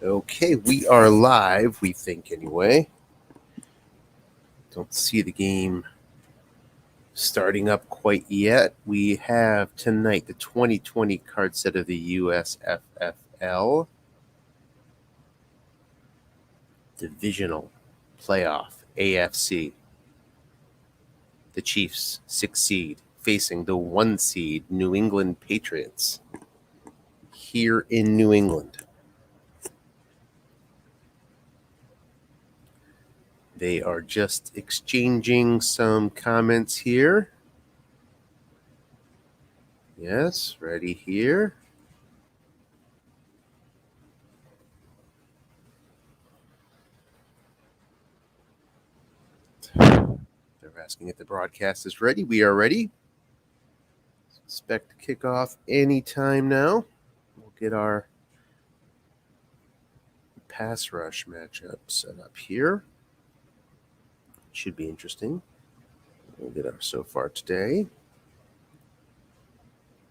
Okay, we are live, we think anyway. Don't see the game starting up quite yet. We have tonight the 2020 card set of the USFFL Divisional Playoff AFC. The Chiefs, 6 seed, facing the 1 seed New England Patriots here in New England. They are just exchanging some comments here. Yes, ready here. They're asking if the broadcast is ready. We are ready. Expect to kick off anytime now. We'll get our pass rush matchup set up here. Should be interesting. We'll get our so far today.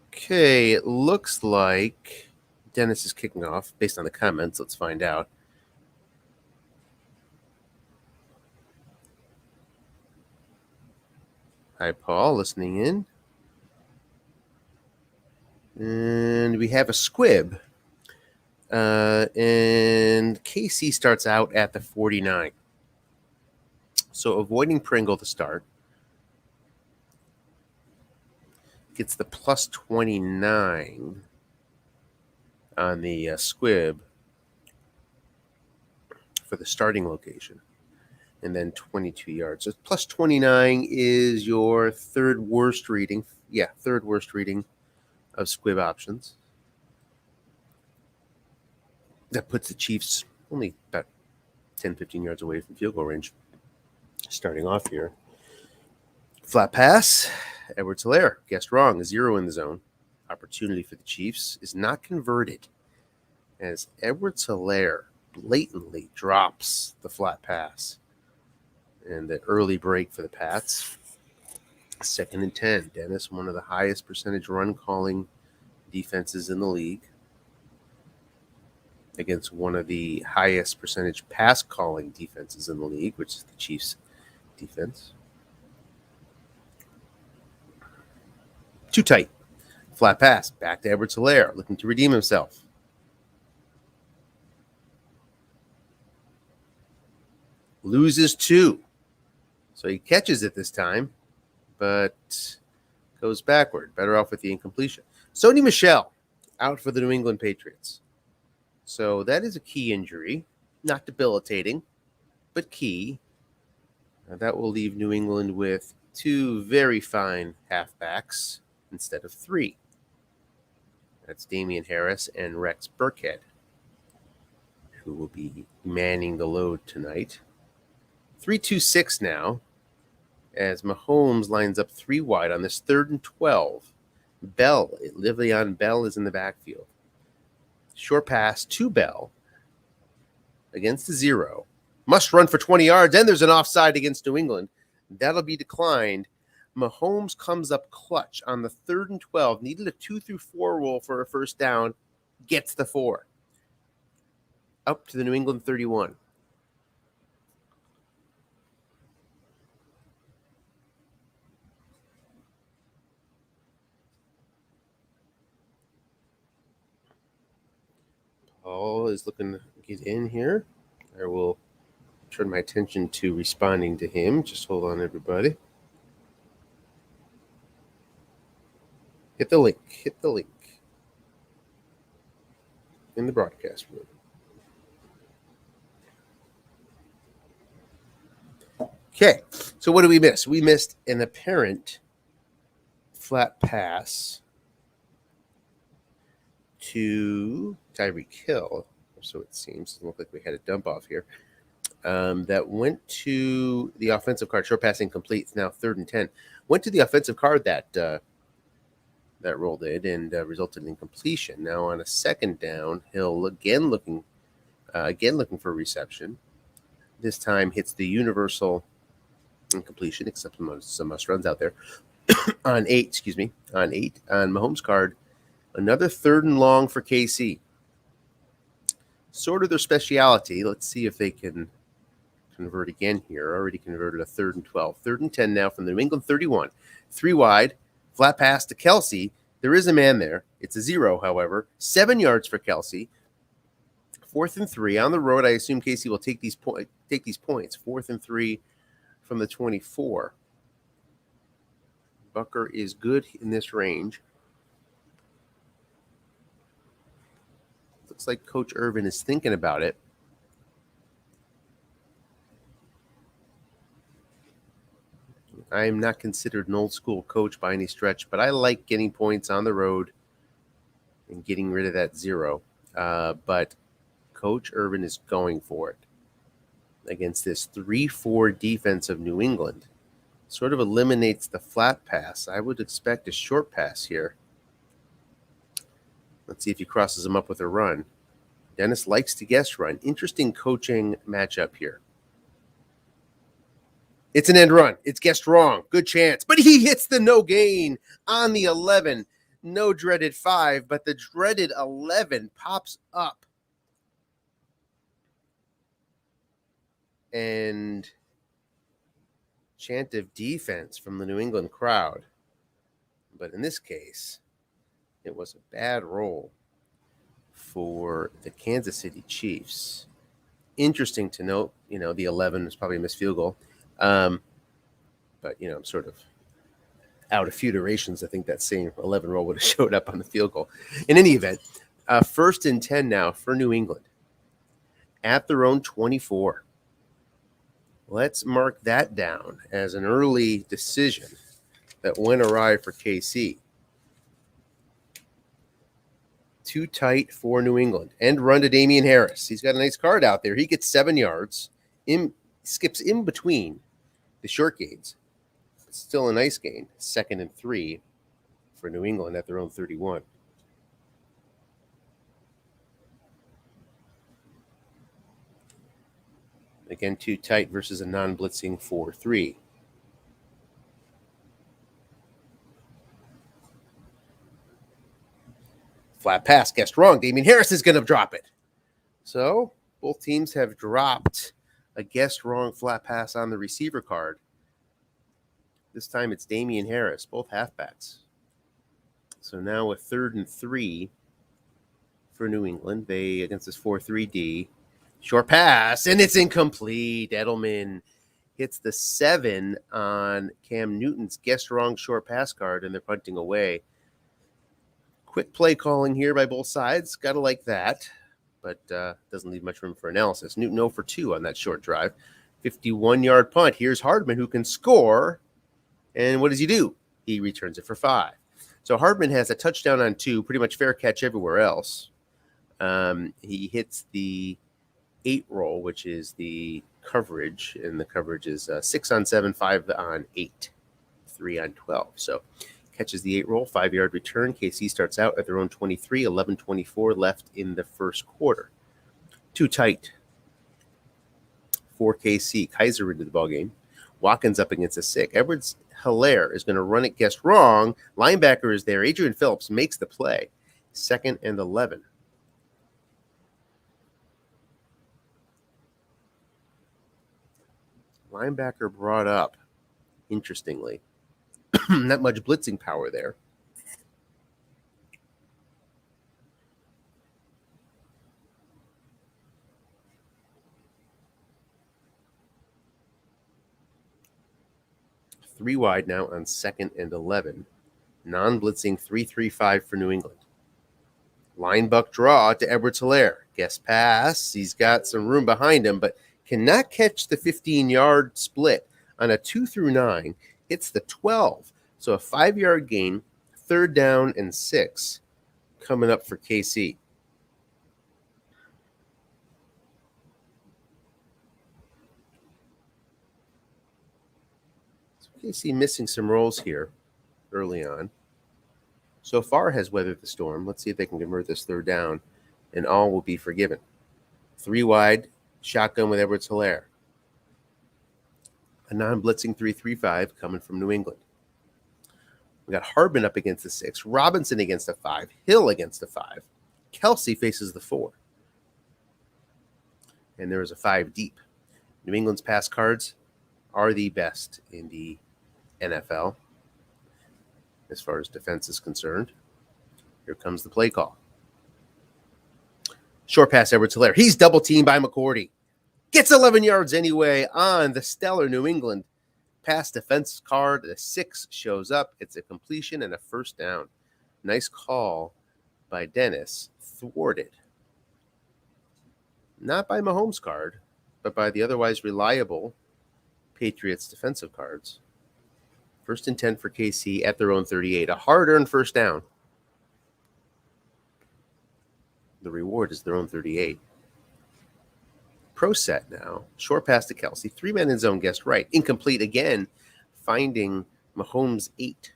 Okay, it looks like Dennis is kicking off based on the comments. Let's find out. Hi, Paul, listening in. And we have a squib. And KC starts out at the 49. So avoiding Pringle to start. Gets the plus 29 on the squib for the starting location. And then 22 yards. So plus 29 is your third worst reading. Yeah, third worst reading of squib options. That puts the Chiefs only about 10, 15 yards away from field goal range. Starting off here. Flat pass. Edwards-Helaire, guessed wrong, 0 in the zone. Opportunity for the Chiefs is not converted as Edwards-Helaire blatantly drops the flat pass. And the early break for the Pats. 2nd and 10. Dennis, one of the highest percentage run calling defenses in the league, against one of the highest percentage pass calling defenses in the league, which is the Chiefs defense. Too tight. Flat pass. Back to Edwards-Helaire, looking to redeem himself. Loses 2. So he catches it this time, but goes backward. Better off with the incompletion. Sony Michel out for the New England Patriots. So that is a key injury. Not debilitating, but key. That will leave New England with 2 very fine halfbacks instead of 3. That's Damian Harris and Rex Burkhead, who will be manning the load tonight. 3-2-6 now, as Mahomes lines up 3 wide on this 3rd and 12. Le'Veon Bell is in the backfield. Short pass to Bell against the 0. Must run for 20 yards, and there's an offside against New England. That'll be declined. Mahomes comes up clutch on the 3rd and 12. Needed a 2-4 roll for a first down. Gets the 4. Up to the New England 31. Paul is looking to get in here. I will turn my attention to responding to him. Just hold on, everybody. Hit the link. In the broadcast room. Okay, so what did we miss? We missed an apparent flat pass to Tyreek Hill, so it seems. It looked like we had a dump off here. That went to the offensive card. Short pass incomplete. It's now 3rd and 10. Went to the offensive card that rolled in and resulted in completion. Now on a 2nd down, Hill again looking for reception. This time hits the universal incompletion, except some must runs out there. on 8 on Mahomes' card, another 3rd and long for KC. sort of their speciality. Let's see if they can convert again here. Already converted a 3rd and 12. 3rd and 10 now from the New England 31. 3 wide, flat pass to Kelsey. There is a man there. It's a 0, however. 7 yards for Kelsey. 4th and 3 on the road. I assume KC will take these points. 4th and 3 from the 24. Bucker is good in this range. Looks like Coach Irvin is thinking about it. I am not considered an old school coach by any stretch, but I like getting points on the road and getting rid of that 0. But Coach Irvin is going for it against this 3-4 defense of New England. Sort of eliminates the flat pass. I would expect a short pass here. Let's see if he crosses him up with a run. Dennis likes to guess run. Interesting coaching matchup here. It's an end run. It's guessed wrong. Good chance. But he hits the no gain on the 11. No dreaded 5, but the dreaded 11 pops up. And chant of defense from the New England crowd. But in this case, it was a bad roll for the Kansas City Chiefs. Interesting to note, the 11 was probably a missed field goal. But, I'm sort of out a few durations. I think that same 11 roll would have showed up on the field goal. In any event, 1st and 10 now for New England at their own 24. Let's mark that down as an early decision that went awry for KC. Too tight for New England. End run to Damian Harris. He's got a nice card out there. He gets 7 yards. Skips in between the short gains. It's still a nice gain. 2nd and 3 for New England at their own 31. Again, too tight versus a non-blitzing 4-3. Flat pass, guessed wrong. Damian Harris is going to drop it. So both teams have dropped a guessed wrong flat pass on the receiver card. This time it's Damian Harris, both halfbacks. So now a 3rd and 3 for New England. They against this 4-3-D. Short pass, and it's incomplete. Edelman hits the 7 on Cam Newton's guessed wrong short pass card, and they're punting away. Quick play calling here by both sides. Got to like that, but doesn't leave much room for analysis. Newton 0 for 2 on that short drive. 51-yard punt. Here's Hardman, who can score. And what does he do? He returns it for 5. So Hardman has a touchdown on 2, pretty much fair catch everywhere else. He hits the 8 roll, which is the coverage, and the coverage is 6 on 7, 5 on 8, 3 on 12. So catches the 8 roll, 5-yard return. KC starts out at their own 23, 11:24 left in the first quarter. Too tight for KC. Kaiser into the ballgame. Watkins up against a 6. Edwards-Helaire is going to run it, guessed wrong. Linebacker is there. Adrian Phillips makes the play. 2nd and 11. Linebacker brought up, interestingly. Not much blitzing power there. Three wide now on 2nd and 11. Non-blitzing 3-3-5 for New England. Line buck draw to Edwards-Helaire. Guess pass. He's got some room behind him, but cannot catch the 15-yard split on a 2-9. Hits the 12. So a 5-yard gain, 3rd down and 6 coming up for KC. So KC missing some rolls here early on. So far has weathered the storm. Let's see if they can convert this 3rd down, and all will be forgiven. 3 wide, shotgun with Edwards-Helaire. A non-blitzing 3-3-5 coming from New England. We got Hardman up against the 6, Robinson against the 5, Hill against the 5. Kelsey faces the 4. and there was a 5 deep. New England's pass cards are the best in the NFL as far as defense is concerned. Here comes the play call. Short pass, Edwards-Helaire. He's double teamed by McCourty. Gets 11 yards anyway on the stellar New England pass defense card. The 6 shows up. It's a completion and a first down. Nice call by Dennis. Thwarted. Not by Mahomes' card, but by the otherwise reliable Patriots defensive cards. 1st and 10 for KC at their own 38. A hard-earned first down. The reward is their own 38. Pro set now. Short pass to Kelsey. 3 men in zone, guessed right. Incomplete again, finding Mahomes 8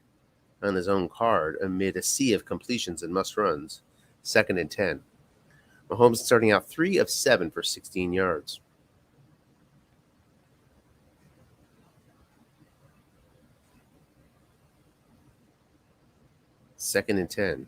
on his own card amid a sea of completions and must-runs. 2nd and 10. Mahomes starting out 3 of 7 for 16 yards. Second and 10.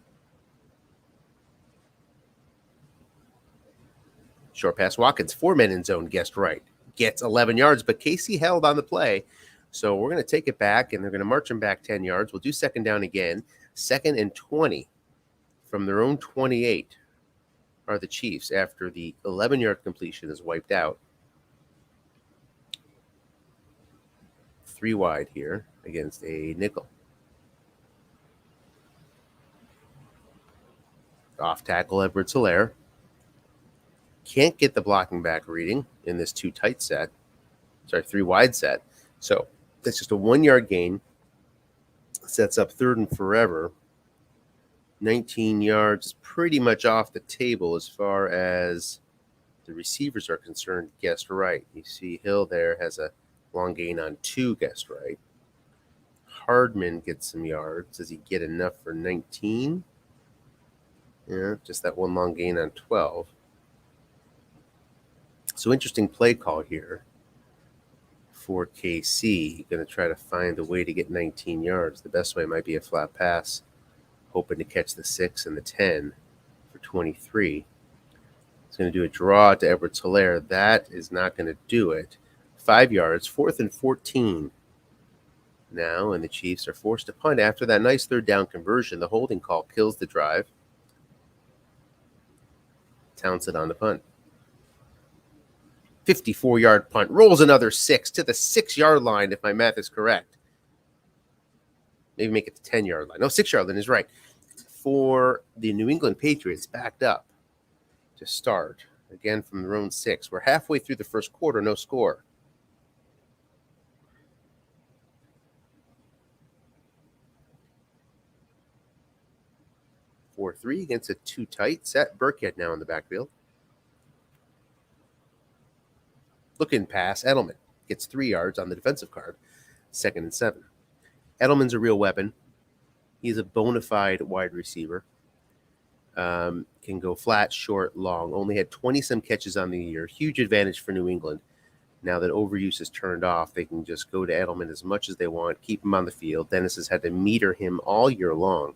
Short pass Watkins, 4 men in zone, guessed right. Gets 11 yards, but KC held on the play. So we're going to take it back, and they're going to march him back 10 yards. We'll do 2nd down again. 2nd and 20 from their own 28 are the Chiefs after the 11-yard completion is wiped out. 3 wide here against a nickel. Off tackle Edwards-Helaire. Can't get the blocking back reading in this 3 wide set. So that's just a 1-yard gain. Sets up 3rd and forever. 19 yards is pretty much off the table as far as the receivers are concerned, guessed right. You see Hill there has a long gain on 2, guessed right. Hardman gets some yards. Does he get enough for 19? Yeah, just that 1 long gain on 12. So interesting play call here for KC. Going to try to find a way to get 19 yards. The best way might be a flat pass, hoping to catch the 6 and the 10 for 23. He's going to do a draw to Edwards-Helaire. That is not going to do it. 5 yards, 4th and 14 now, and the Chiefs are forced to punt after that nice 3rd down conversion. The holding call kills the drive. Townsend on the punt. 54-yard punt. Rolls another 6 to the 6-yard line, if my math is correct. Maybe make it the 10-yard line. No, 6-yard line is right. For the New England Patriots, backed up to start. Again, from their own 6. We're halfway through the first quarter, no score. Four 3 against a 2 tight set. Burkhead now in the backfield. Looking pass. Edelman gets 3 yards on the defensive card. 2nd and 7. Edelman's a real weapon. He's a bona fide wide receiver. Can go flat, short, long. Only had 20-some catches on the year. Huge advantage for New England. Now that overuse is turned off, they can just go to Edelman as much as they want, keep him on the field. Dennis has had to meter him all year long.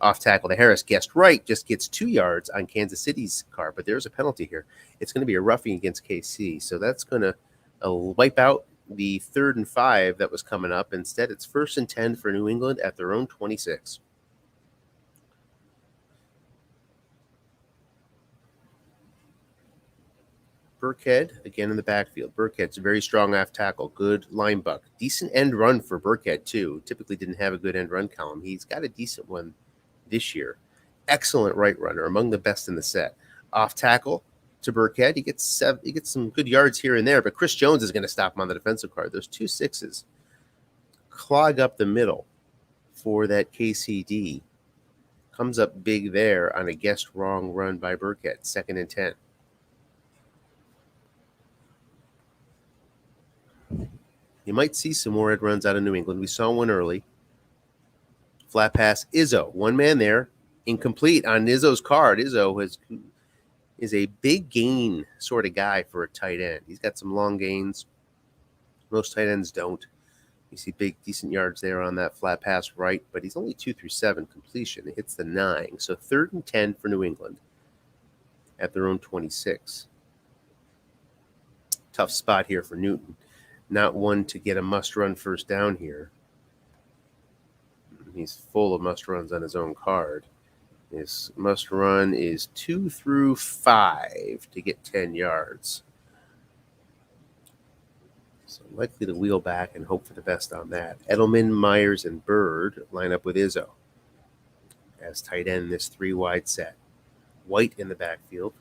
Off tackle to Harris, guessed right, just gets 2 yards on Kansas City's car, but there's a penalty here. It's going to be a roughing against KC, so that's going to wipe out the 3rd and 5 that was coming up. Instead, it's 1st and 10 for New England at their own 26. Burkhead, again in the backfield. Burkhead's a very strong off tackle, good line buck. Decent end run for Burkhead, too. Typically didn't have a good end run column. He's got a decent one this year. Excellent right runner, among the best in the set. Off tackle to Burkhead. He gets some good yards here and there, but Chris Jones is going to stop him on the defensive card. Those 2 6s clog up the middle for that KCD. Comes up big there on a guessed wrong run by Burkhead. 2nd and 10. You might see some more end runs out of New England. We saw one early. Flat pass, Izzo. 1 man there. Incomplete on Izzo's card. Izzo is a big gain sort of guy for a tight end. He's got some long gains. Most tight ends don't. You see big, decent yards there on that flat pass right, but he's only 2 through 7 completion. It hits the 9. So 3rd and 10 for New England at their own 26. Tough spot here for Newton. Not one to get a must-run first down here. He's full of must-runs on his own card. His must-run is 2 through 5 to get 10 yards. So likely to wheel back and hope for the best on that. Edelman, Myers, and Bird line up with Izzo as tight end in this 3-wide set. White in the backfield.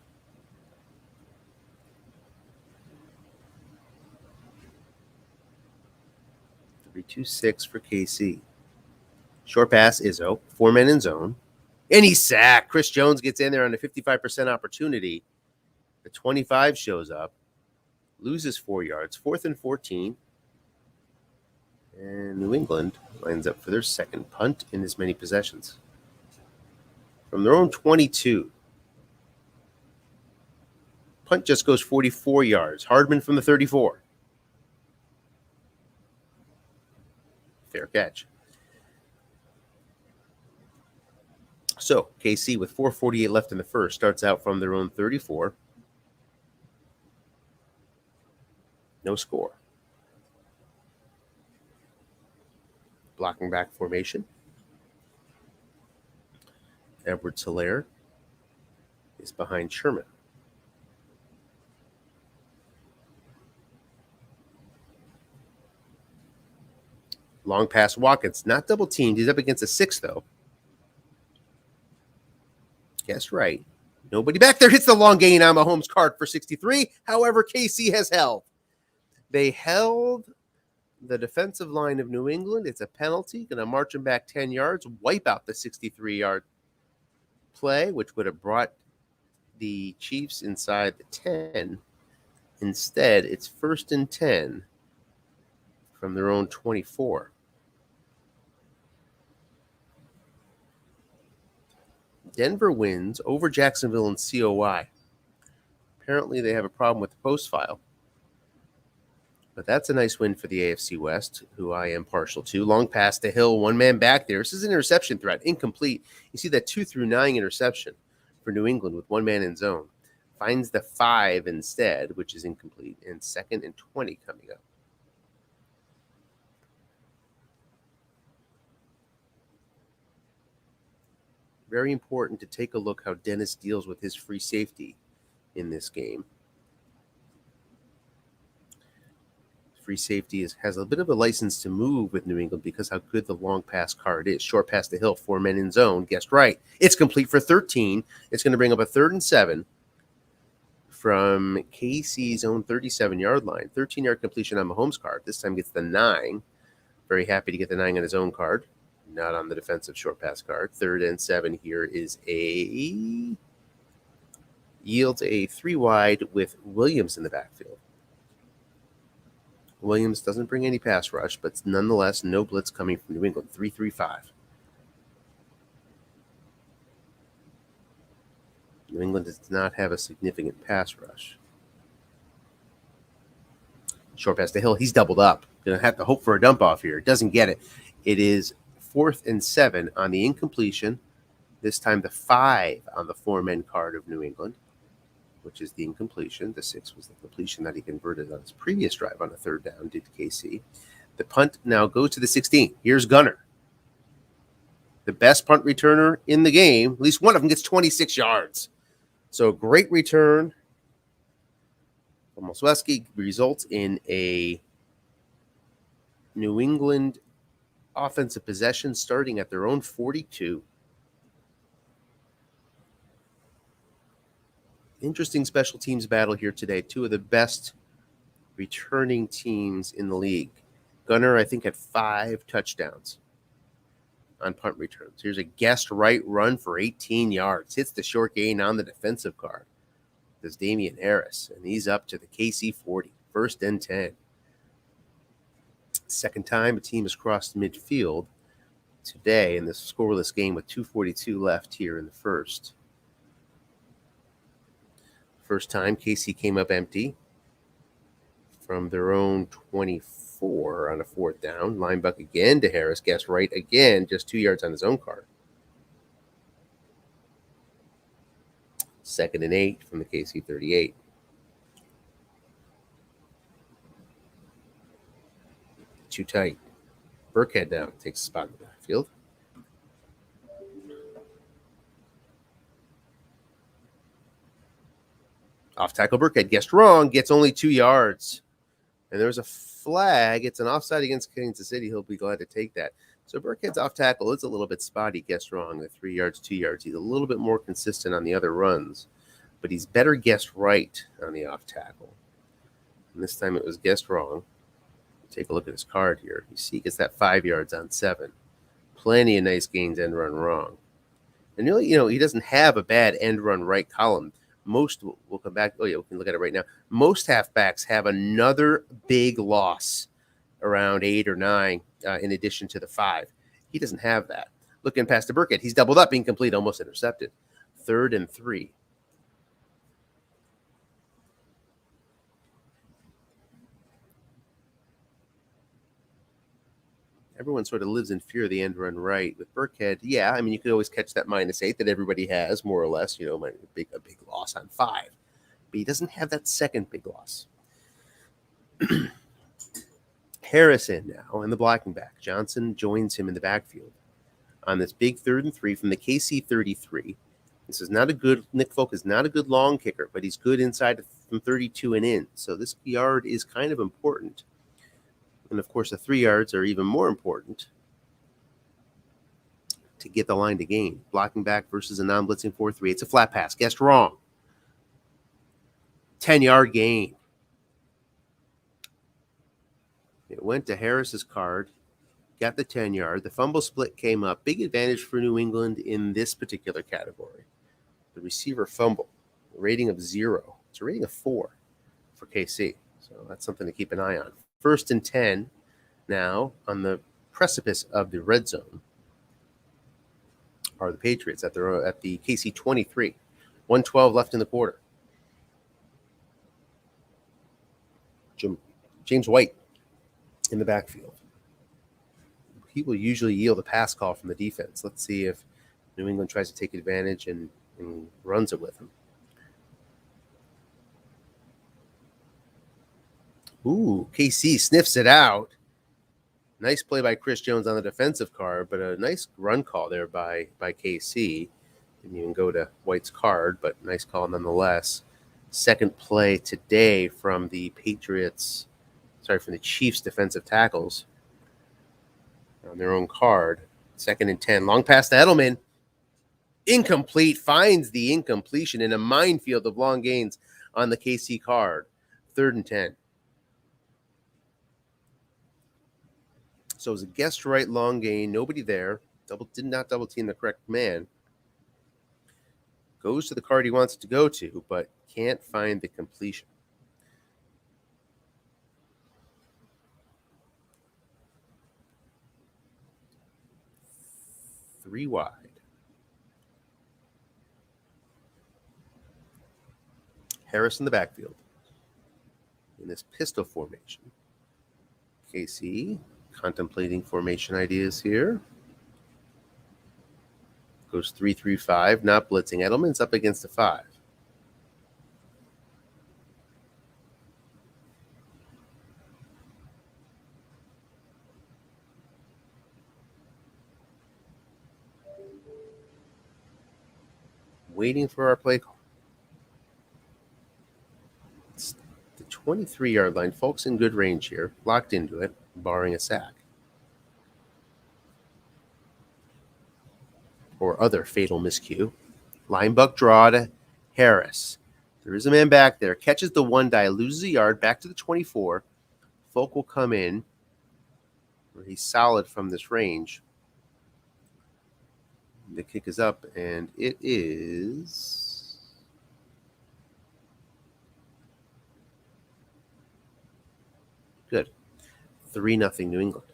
3-2-6 for KC. Short pass, Izzo. 4 men in zone. And he's sacked. Chris Jones gets in there on a 55% opportunity. The 25 shows up. Loses 4 yards. 4th and 14. And New England lines up for their second punt in as many possessions. From their own 22. Punt just goes 44 yards. Hardman from the 34. Fair catch. So KC with 4:48 left in the first starts out from their own 34. No score. Blocking back formation. Edwards-Helaire is behind Sherman. Long pass Watkins. Not double teamed. He's up against a 6, though. Guess right. Nobody back there. Hits the long gain on Mahomes' card for 63. However, KC has held. They held the defensive line of New England. It's a penalty. Going to march them back 10 yards. Wipe out the 63-yard play, which would have brought the Chiefs inside the 10. Instead, it's 1st and 10 from their own 24. Denver wins over Jacksonville and COI. Apparently, they have a problem with the post file. But that's a nice win for the AFC West, who I am partial to. Long pass to Hill, one man back there. This is an interception threat, incomplete. You see that 2 through 9 interception for New England with one man in zone. Finds the 5 instead, which is incomplete, and 2nd and 20 coming up. Very important to take a look how Dennis deals with his free safety in this game. Free safety has a bit of a license to move with New England because how good the long pass card is. Short pass to Hill, 4 men in zone. Guessed right. It's complete for 13. It's going to bring up a 3rd and 7 from KC's own 37-yard line. 13-yard completion on Mahomes' card. This time gets the 9. Very happy to get the 9 on his own card. Not on the defensive short pass card. 3rd and 7 here is yields a 3-wide with Williams in the backfield. Williams doesn't bring any pass rush, but nonetheless, no blitz coming from New England. 3-3-5. New England does not have a significant pass rush. Short pass to Hill. He's doubled up. Going to have to hope for a dump off here. Doesn't get it. It is 4th and 7 on the incompletion. This time the 5 on the 4-men card of New England, which is the incompletion. The 6 was the completion that he converted on his previous drive on a 3rd down, did KC. The punt now goes to the 16. Here's Gunner. The best punt returner in the game. At least one of them gets 26 yards. So great return from Olszewski results in a New England offensive possession starting at their own 42. Interesting special teams battle here today. 2 of the best returning teams in the league. Gunner, I think, had 5 touchdowns on punt returns. Here's a guessed right run for 18 yards. Hits the short gain on the defensive card. There's Damian Harris, and he's up to the KC 40. 1st and 10. Second time a team has crossed midfield today in this scoreless game with 2:42 left here in the first. First time KC came up empty from their own 24 on a 4th down. Line buck again to Harris. Guess right again, just 2 yards on his own card. 2nd and 8 from the KC 38. too tight. Burkhead now takes a spot in the backfield. Off tackle Burkhead guessed wrong, gets only 2 yards. And there's a flag. It's an offside against Kansas City. He'll be glad to take that. So Burkhead's off tackle. It's a little bit spotty, guessed wrong. The 3 yards, 2 yards. He's a little bit more consistent on the other runs, but he's better guessed right on the off tackle. And this time it was guessed wrong. Take a look at his card here. You see he gets that 5 yards on 7. Plenty of nice gains end run wrong. And really, he doesn't have a bad end run right column. Most will come back. Oh, yeah, we can look at it right now. Most halfbacks have another big loss around 8 or 9 in addition to the 5. He doesn't have that. Looking past the Burkhead, he's doubled up, incomplete, almost intercepted. 3rd and 3. Everyone sort of lives in fear of the end run right. With Burkhead, yeah, you could always catch that -8 that everybody has, more or less, a big loss on 5. But he doesn't have that second big loss. Harrison now in the blocking back. Johnson joins him in the backfield on this big 3rd and 3 from the KC 33. This is not a good, Nick Folk is not a good long kicker, but he's good inside from 32 and in. So this yard is kind of important. And, of course, the 3 yards are even more important to get the line to gain. Blocking back versus a non-blitzing 4-3. It's a flat pass. Guessed wrong. 10-yard gain. It went to Harris's card. Got the 10-yard. The fumble split came up. Big advantage for New England in this particular category. The receiver fumble. A rating of 0. It's a rating of 4 for KC. So that's something to keep an eye on. 1st and 10 now on the precipice of the red zone are the Patriots at the KC 23. 1:12 left in the quarter. James White in the backfield. He will usually yield a pass call from the defense. Let's see if New England tries to take advantage and runs it with him. Ooh, KC sniffs it out. Nice play by Chris Jones on the defensive card, but a nice run call there by KC. Didn't even go to White's card, but nice call nonetheless. Second play today from the Chiefs defensive tackles on their own card. 2nd and 10. Long pass to Edelman. Incomplete. Finds the incompletion in a minefield of long gains on the KC card. 3rd and 10. So it was a guessed right long gain. Nobody there. Did not double team the correct man. Goes to the card he wants it to go to, but can't find the completion. Three wide. Harris in the backfield in this pistol formation. KC contemplating formation ideas here. Goes 3-3-5, not blitzing. Edelman's up against the 5. Waiting for our play call. It's the 23-yard line. Folks in good range here. Locked into it, barring a sack or other fatal miscue. Linebuck draw to Harris. There is a man back there. Catches the 1 die, loses a yard, back to the 24. Folk will come in where he's solid from this range. The kick is up, and it is good. 3-0 New England.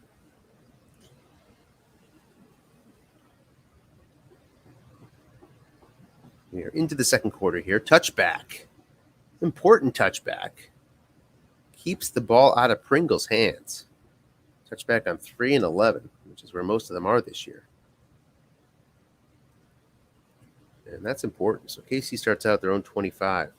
We are into the second quarter here. Touchback. Important touchback. Keeps the ball out of Pringle's hands. Touchback on 3 and 11, which is where most of them are this year. And that's important. So KC starts out their own 25.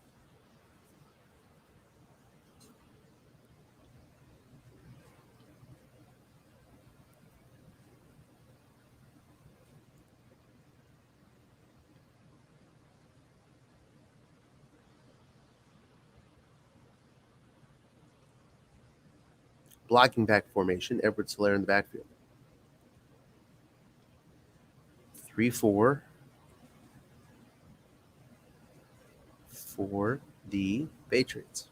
blocking back formation. Edwards-Helaire in the backfield. 3-4 for the Patriots.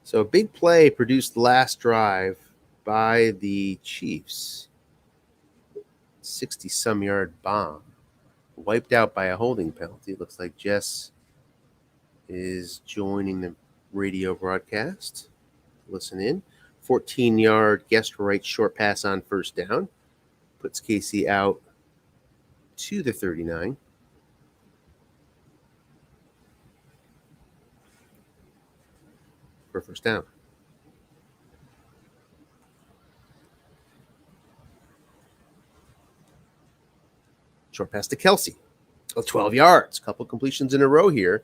So a big play produced the last drive by the Chiefs. 60-some yard bomb. Wiped out by a holding penalty. It looks like Jess is joining the radio broadcast. Listen in. 14-yard guest right short pass on first down. Puts KC out to the 39. For first down. Short pass to Kelsey. 12 yards. Couple completions in a row here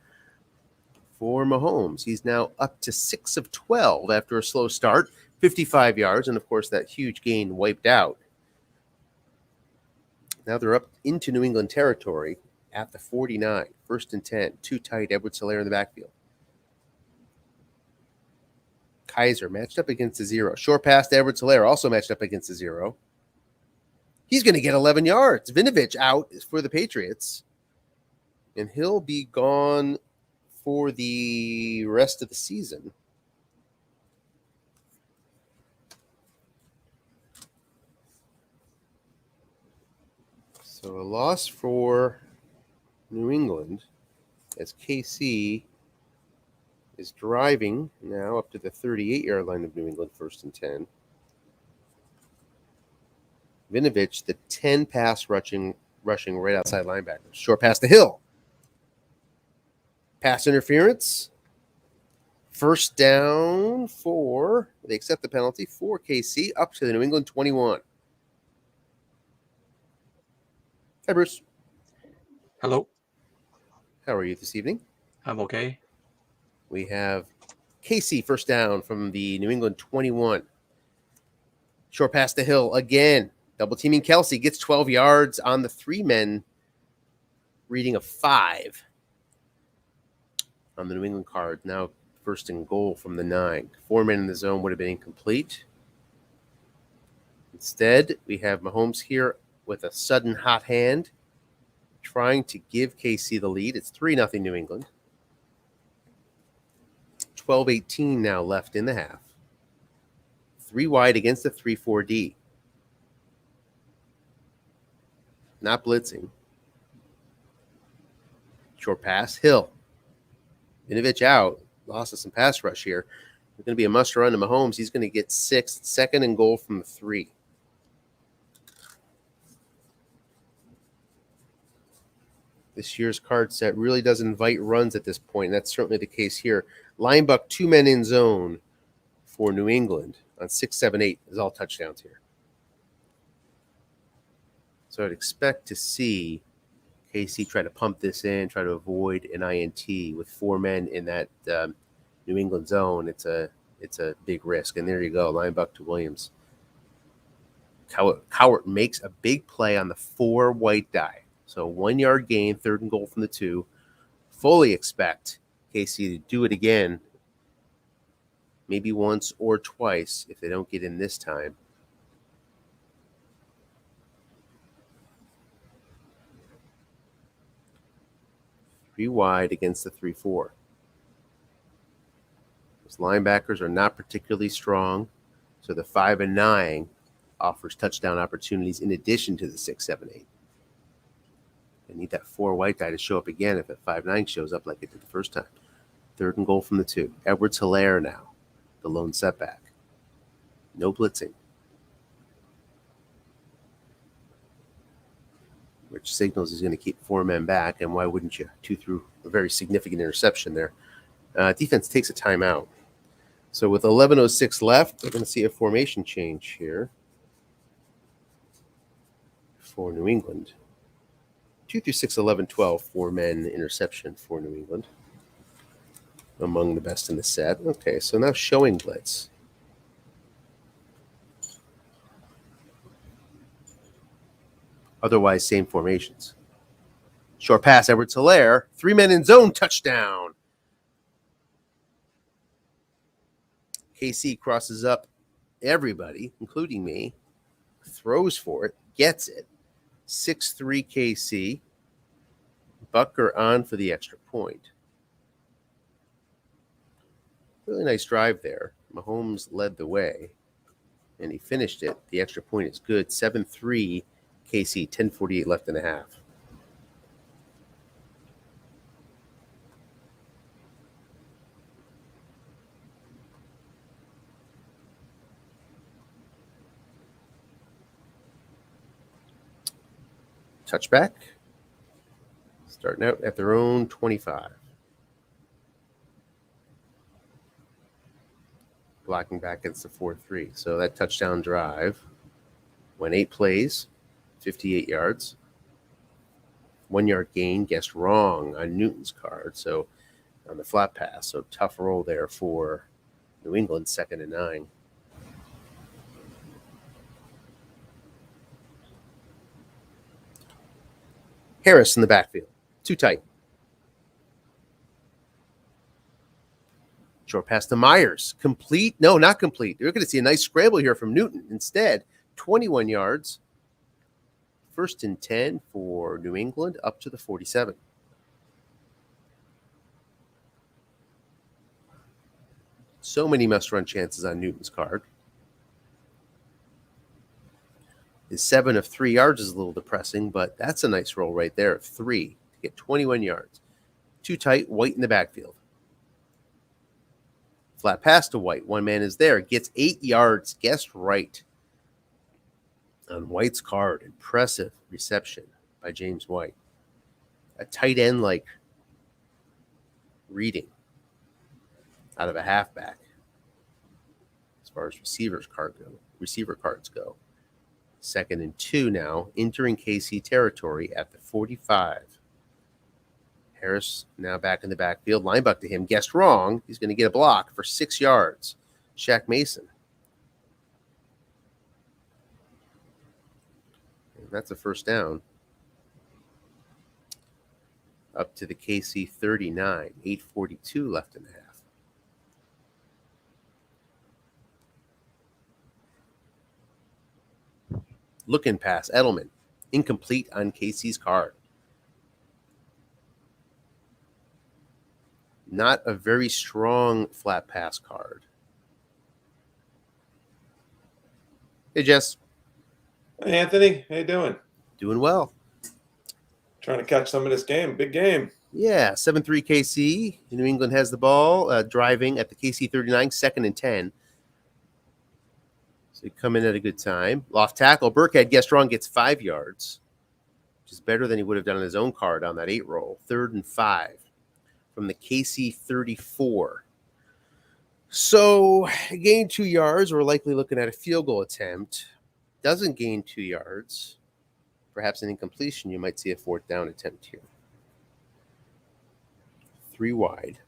for Mahomes. He's now up to 6 of 12 after a slow start. 55 yards. And, of course, that huge gain wiped out. Now they're up into New England territory at the 49. 1st and 10. Too tight. Edwards-Helaire in the backfield. Kaiser matched up against the 0. Short pass to Edwards-Helaire, also matched up against the 0. He's going to get 11 yards. Vinovich out for the Patriots. And he'll be gone for the rest of the season. So a loss for New England as KC is driving now up to the 38-yard line of New England, 1st and 10. Vinovich, the 10 pass rushing right outside linebacker. Short pass to Hill. Pass interference. First down for, they accept the penalty for KC up to the New England 21. Hi, Bruce. Hello. How are you this evening? I'm okay. We have KC first down from the New England 21. Short pass to Hill again. Double teaming Kelsey, gets 12 yards on the 3-men, reading of 5 on the New England card. Now 1st and goal from the 9. 4 men in the zone would have been incomplete. Instead, we have Mahomes here with a sudden hot hand, trying to give KC the lead. It's 3-0 New England. 12-18 now left in the half. 3 wide against the 3-4D. Not blitzing. Short pass. Hill. Vinovich out. Loss of some pass rush here. It's going to be a must run to Mahomes. He's going to get 6. 2nd and goal from the 3. This year's card set really does invite runs at this point. That's certainly the case here. Linebuck, 2 men in zone for New England on 6, 7, 8 is all touchdowns here. So I'd expect to see KC try to pump this in, try to avoid an INT with 4 men in that New England zone. It's a big risk. And there you go, Linebuck to Williams. Cowart makes a big play on the 4 white die. So 1 yard gain, 3rd and goal from the 2. Fully expect KC to do it again, maybe once or twice if they don't get in this time. Three wide against the 3-4. Those linebackers are not particularly strong, so the 5 and 9 offers touchdown opportunities in addition to the 6, 7, 8. They need that 4 white die to show up again if that 5-9 shows up like it did the first time. 3rd and goal from the 2. Edwards-Helaire now, the lone setback. No blitzing. Which signals he's going to keep 4 men back, and why wouldn't you? 2 through a very significant interception there. Defense takes a timeout. So with 11:06 left, we're going to see a formation change here for New England. 2 through 6, 11, 12, 4 men interception for New England. Among the best in the set. Okay, so now showing blitz. Otherwise, same formations. Short pass, Edwards-Helaire. 3 men in zone, touchdown. KC crosses up everybody, including me. Throws for it, gets it. 6-3 KC. Bucker on for the extra point. Really nice drive there. Mahomes led the way, and he finished it. The extra point is good. 7-3 KC, 10:48 left in the half. Touchback. Starting out at their own 25. Blocking back against the 4-3. So that touchdown drive went 8 plays, 58 yards. 1 yard gain, guessed wrong on Newton's card. So on the flat pass. So tough roll there for New England, 2nd and 9. Harris in the backfield. Too tight. Short pass to Myers. Complete? No, not complete. You're going to see a nice scramble here from Newton. Instead, 21 yards. 1st and 10 for New England, up to the 47. So many must-run chances on Newton's card. His 7 of 3 yards is a little depressing, but that's a nice roll right there of 3 to get 21 yards. Too tight, White in the backfield. Flat pass to White. 1 man is there. Gets 8 yards. Guessed right on White's card. Impressive reception by James White. A tight end like reading out of a halfback as far as receiver cards go. 2nd and 2 now, entering KC territory at the 45. Harris now back in the backfield. Linebacker to him. Guessed wrong. He's going to get a block for 6 yards. Shaq Mason. And that's a first down. Up to the KC 39. 8:42 left in the half. Looking pass. Edelman. Incomplete on KC's card. Not a very strong flat pass card. Hey, Jess. Hey, Anthony. How you doing? Doing well. Trying to catch some of this game. Big game. Yeah, 7-3 KC. New England has the ball, driving at the KC 39, 2nd and 10. So they come in at a good time. Off tackle. Burkhead, guessed wrong, gets 5 yards, which is better than he would have done on his own card on that 8 roll. 3rd and 5 from the KC 34. So gain 2 yards. We're likely looking at a field goal attempt. Doesn't gain 2 yards. Perhaps an incompletion. You might see a 4th down attempt here. 3 wide.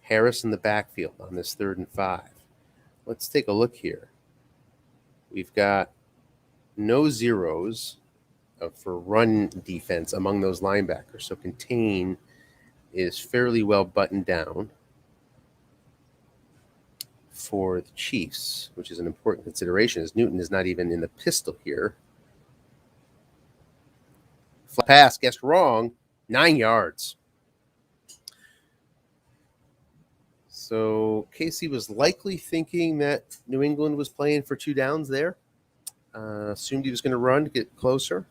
Harris in the backfield on this 3rd and 5. Let's take a look here. We've got no zeros for run defense among those linebackers. So contain is fairly well buttoned down for the Chiefs, which is an important consideration, as Newton is not even in the pistol here. Flat pass, guessed wrong, 9 yards. So KC was likely thinking that New England was playing for 2 downs there. Assumed he was going to run to get closer.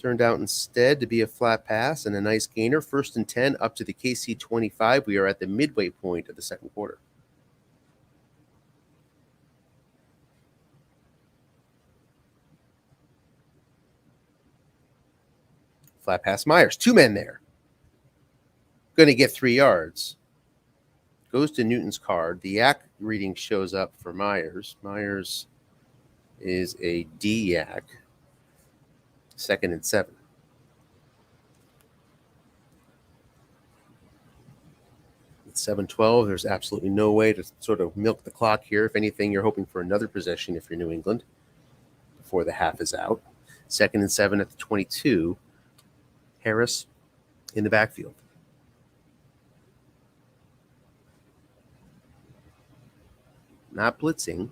Turned out instead to be a flat pass and a nice gainer. 1st and 10 up to the KC 25. We are at the midway point of the 2nd quarter. Flat pass Myers. 2 men there. Going to get 3 yards. Goes to Newton's card. The yak reading shows up for Myers. Myers is a D yak. 2nd and 7. Let's 7-12. There's absolutely no way to sort of milk the clock here. If anything, you're hoping for another possession if you're New England before the half is out. 2nd and 7 at the 22. Harris in the backfield. Not blitzing.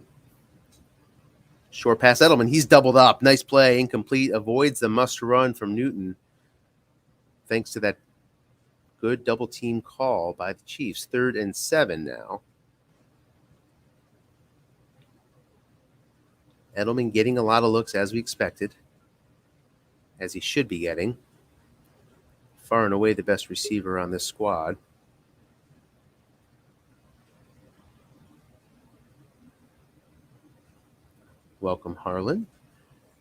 Short pass Edelman. He's doubled up. Nice play. Incomplete. Avoids the must run from Newton. Thanks to that good double team call by the Chiefs. 3rd and 7 now. Edelman getting a lot of looks as we expected, as he should be getting. Far and away the best receiver on this squad. Welcome, Harlan.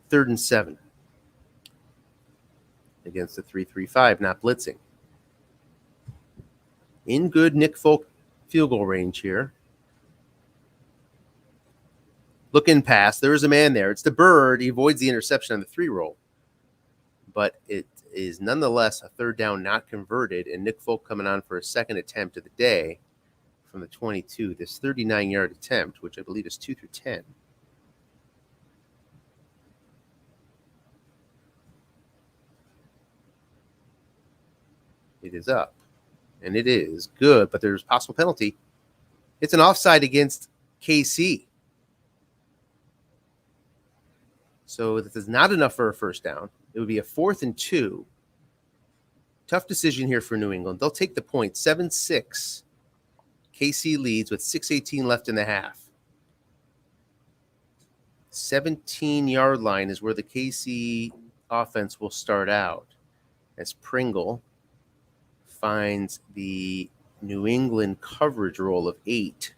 3rd and 7 against the 3-3-5, not blitzing. In good Nick Folk field goal range here. Looking past, there is a man there. It's the Bird. He avoids the interception on the 3 roll. But it is nonetheless a 3rd down not converted, and Nick Folk coming on for a 2nd attempt of the day from the 22. This 39-yard attempt, which I believe is 2 through 10. It is up, and it is good, but there's possible penalty. It's an offside against KC. So this is not enough for a 1st down. It would be a 4th and 2. Tough decision here for New England. They'll take the point. 7-6. KC leads with 6:18 left in the half. 17-yard line is where the KC offense will start out as Pringle finds the New England coverage roll of 8,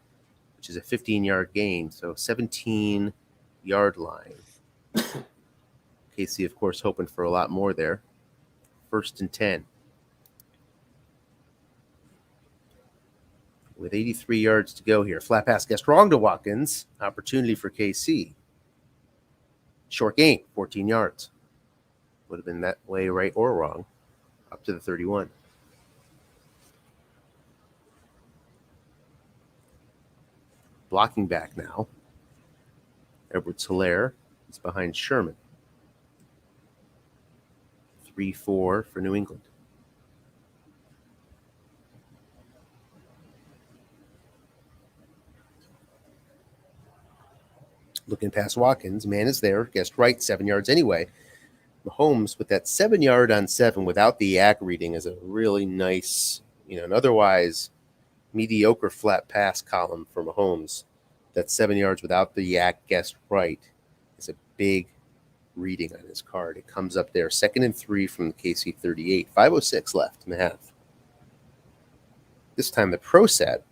which is a 15-yard gain. So 17-yard line. KC, of course, hoping for a lot more there. 1st and 10. With 83 yards to go here. Flat pass gets wrong to Watkins. Opportunity for KC. Short gain, 14 yards. Would have been that way, right or wrong. Up to the 31. Blocking back now. Edwards-Helaire is behind Sherman. 3-4 for New England. Looking past Watkins. Man is there. Guessed right. 7 yards anyway. Mahomes with that 7 yard on 7 without the yak reading is a really nice, an otherwise mediocre flat pass column for Mahomes. That 7 yards without the yak guessed right is a big reading on his card. It comes up there. 2nd and 3 from the KC 38. 5:06 left in the half. This time the pro set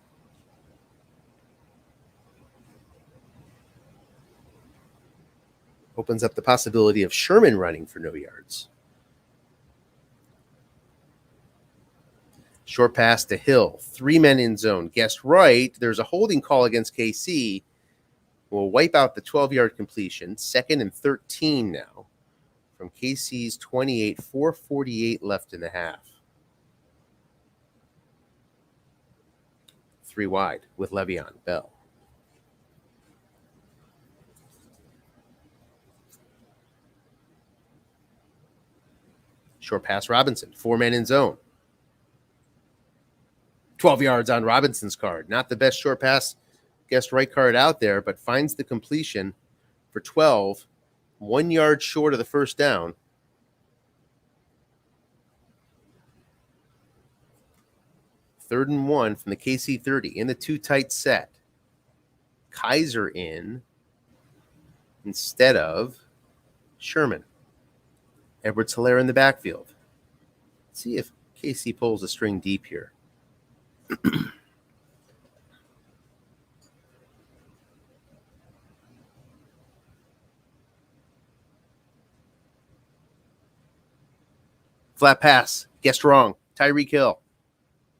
opens up the possibility of Sherman running for no yards. Short pass to Hill. 3 men in zone. Guessed right. There's a holding call against KC. We'll wipe out the 12-yard completion. 2nd and 13 now from KC's 28. 4:48 left in the half. 3 wide with Le'Veon Bell. Short pass Robinson. 4 men in zone. 12 yards on Robinson's card. Not the best short pass guessed right card out there, but finds the completion for 12. 1 yard short of the 1st down. Third and 1 from the KC 30 in the 2 tight set. Kaiser in instead of Sherman. Edwards-Helaire in the backfield. Let's see if KC pulls a string deep here. Flat pass. Guessed wrong. Tyreek Hill.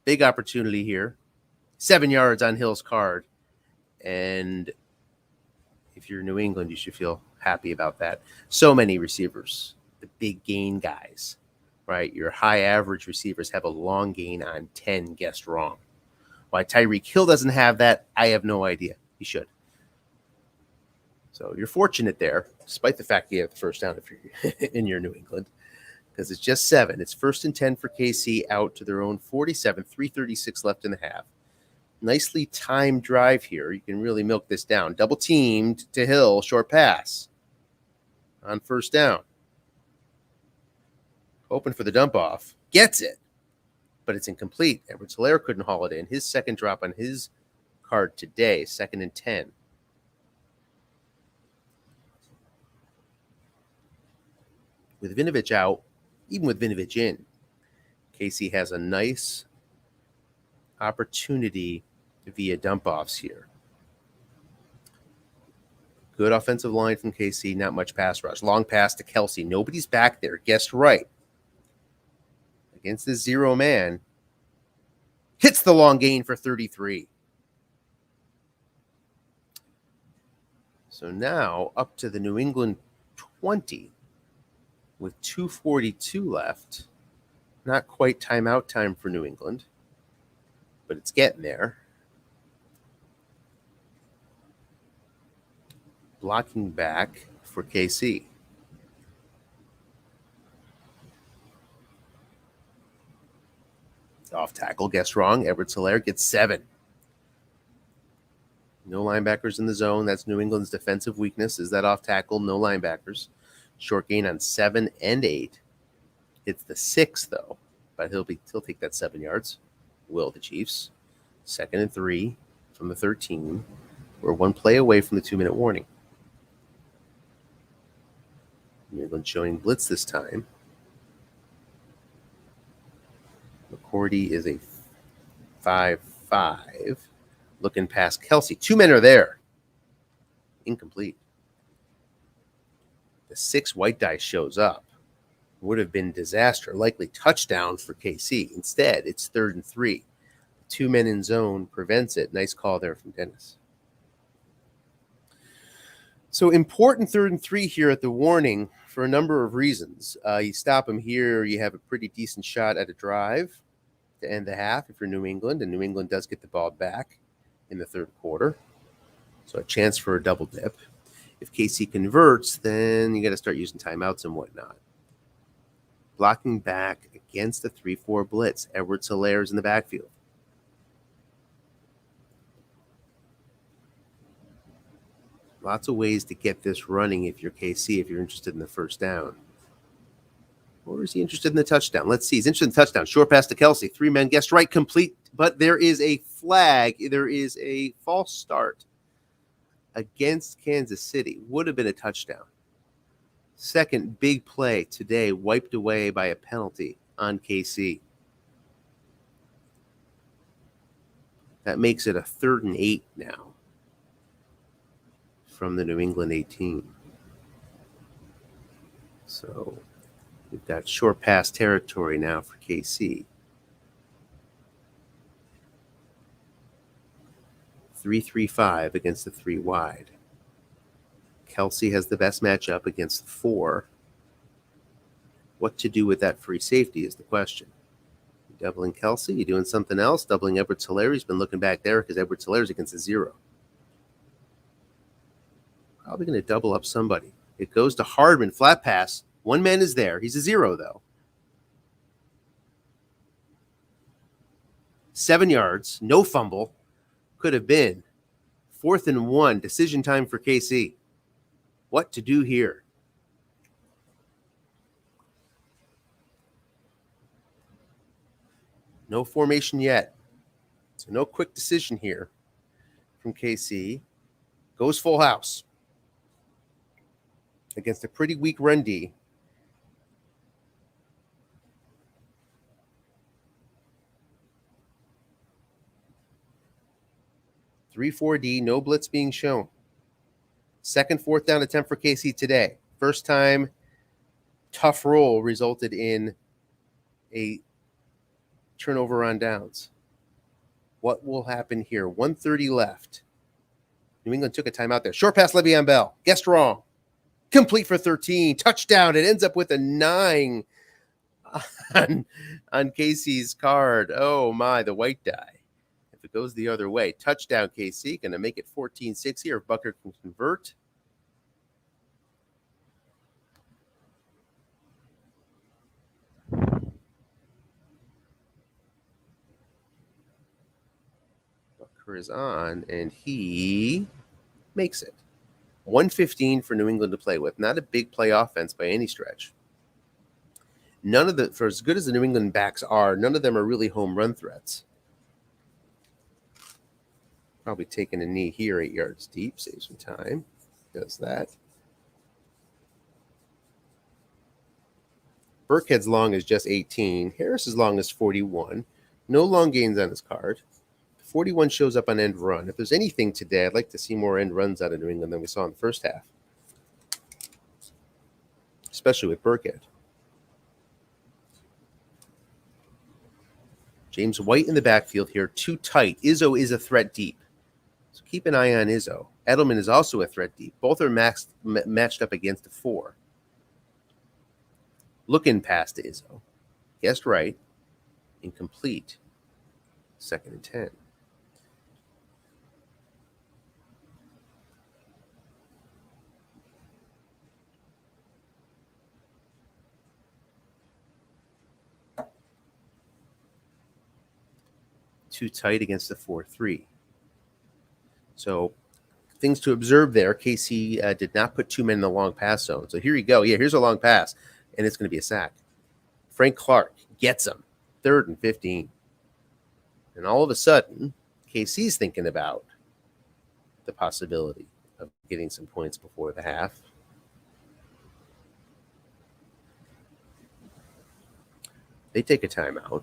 Big opportunity here. 7 yards on Hill's card. And if you're New England, you should feel happy about that. So many receivers. The big gain guys, right? Your high average receivers have a long gain on 10 guessed wrong. Why Tyreek Hill doesn't have that, I have no idea. He should. So you're fortunate there, despite the fact you have the first down if you're in your New England, because it's just 7. It's 1st and 10 for KC out to their own 47, 3:36 left in the half. Nicely timed drive here. You can really milk this down. Double teamed to Hill, short pass on first down. Hoping for the dump off. Gets it, but it's incomplete. Edwards-Helaire couldn't haul it in. His second drop on his card today, 2nd and 10. With Vinovich out, even with Vinovich in, KC has a nice opportunity via dump-offs here. Good offensive line from KC, not much pass rush. Long pass to Kelsey. Nobody's back there. Guessed right. Against this 0 man. Hits the long gain for 33. So now up to the New England 20 with 2:42 left. Not quite timeout time for New England, but it's getting there. Blocking back for KC. Off tackle, guess wrong. Edwards-Helaire gets 7. No linebackers in the zone. That's New England's defensive weakness, is that off tackle, no linebackers. Short gain on 7 and 8. It's the 6, though, but he'll take that 7 yards. Will the Chiefs. 2nd and 3 from the 13. We're 1 play away from the 2-minute warning. New England showing blitz this time. McCourty is a 5-5. Looking past Kelsey. 2 men are there. Incomplete. The 6 white die shows up. Would have been disaster. Likely touchdown for KC. Instead, it's 3rd and 3. 2 men in zone prevents it. Nice call there from Dennis. So important 3rd and 3 here at the warning for a number of reasons. You stop him here, you have a pretty decent shot at a drive to end the half if you're New England, and New England does get the ball back in the 3rd quarter. So a chance for a double dip. If KC converts, then you got to start using timeouts and whatnot. Blocking back against the 3-4 blitz. Edwards-Helaire is in the backfield. Lots of ways to get this running if you're KC, if you're interested in the first down. Or is he interested in the touchdown? Let's see. He's interested in the touchdown. Short pass to Kelsey. 3 men guessed right, complete. But there is a flag. There is a false start against Kansas City. Would have been a touchdown. Second big play today, wiped away by a penalty on KC. That makes it a 3rd and 8 now from the New England 18. So we've got short pass territory now for KC. 3-3-5 against the 3 wide. Kelsey has the best matchup against the 4. What to do with that free safety is the question. You doubling Kelsey? You doing something else? Doubling Edwards-Helaire? He's been looking back there because Edwards-Hilaire's against a 0. Probably going to double up somebody. It goes to Hardman, flat pass. 1 man is there. He's a 0, though. 7 yards, no fumble. Could have been 4th and 1. Decision time for KC. What to do here? No formation yet. So no quick decision here from KC. Goes full house against a pretty weak run D. Three, 4D, no blitz being shown. Second 4th down attempt for KC today. First time tough roll resulted in a turnover on downs. What will happen here? 1:30 left. New England took a timeout there. Short pass, Le'Veon Bell. Guessed wrong. Complete for 13. Touchdown. It ends up with a 9 on KC's card. Oh, my, the white die. If it it goes the other way. Touchdown, KC. Going to make it 14-6 here if Bucker can convert. Bucker is on, and he makes it. 115 for New England to play with. Not a big play offense by any stretch. None of the, for as good as the New England backs are, none of them are really home run threats. Probably taking a knee here, 8 yards deep, saves some time. Does that. Burkhead's long is just 18. Harris's long is 41. No long gains on his card. 41 shows up on end run. If there's anything today, I'd like to see more end runs out of New England than we saw in the first half, especially with Burkhead. James White in the backfield here, too tight. Izzo is a threat deep, so keep an eye on Izzo. Edelman is also a threat deep. Both are matched up against a 4. Looking past Izzo. Guessed right. Incomplete. 2nd and 10. Too tight against the 4-3. So things to observe there. KC did not put 2 men in the long pass zone. So here you go. Yeah, here's a long pass, and it's going to be a sack. Frank Clark gets him. 3rd and 15. And all of a sudden, KC's thinking about the possibility of getting some points before the half. They take a timeout.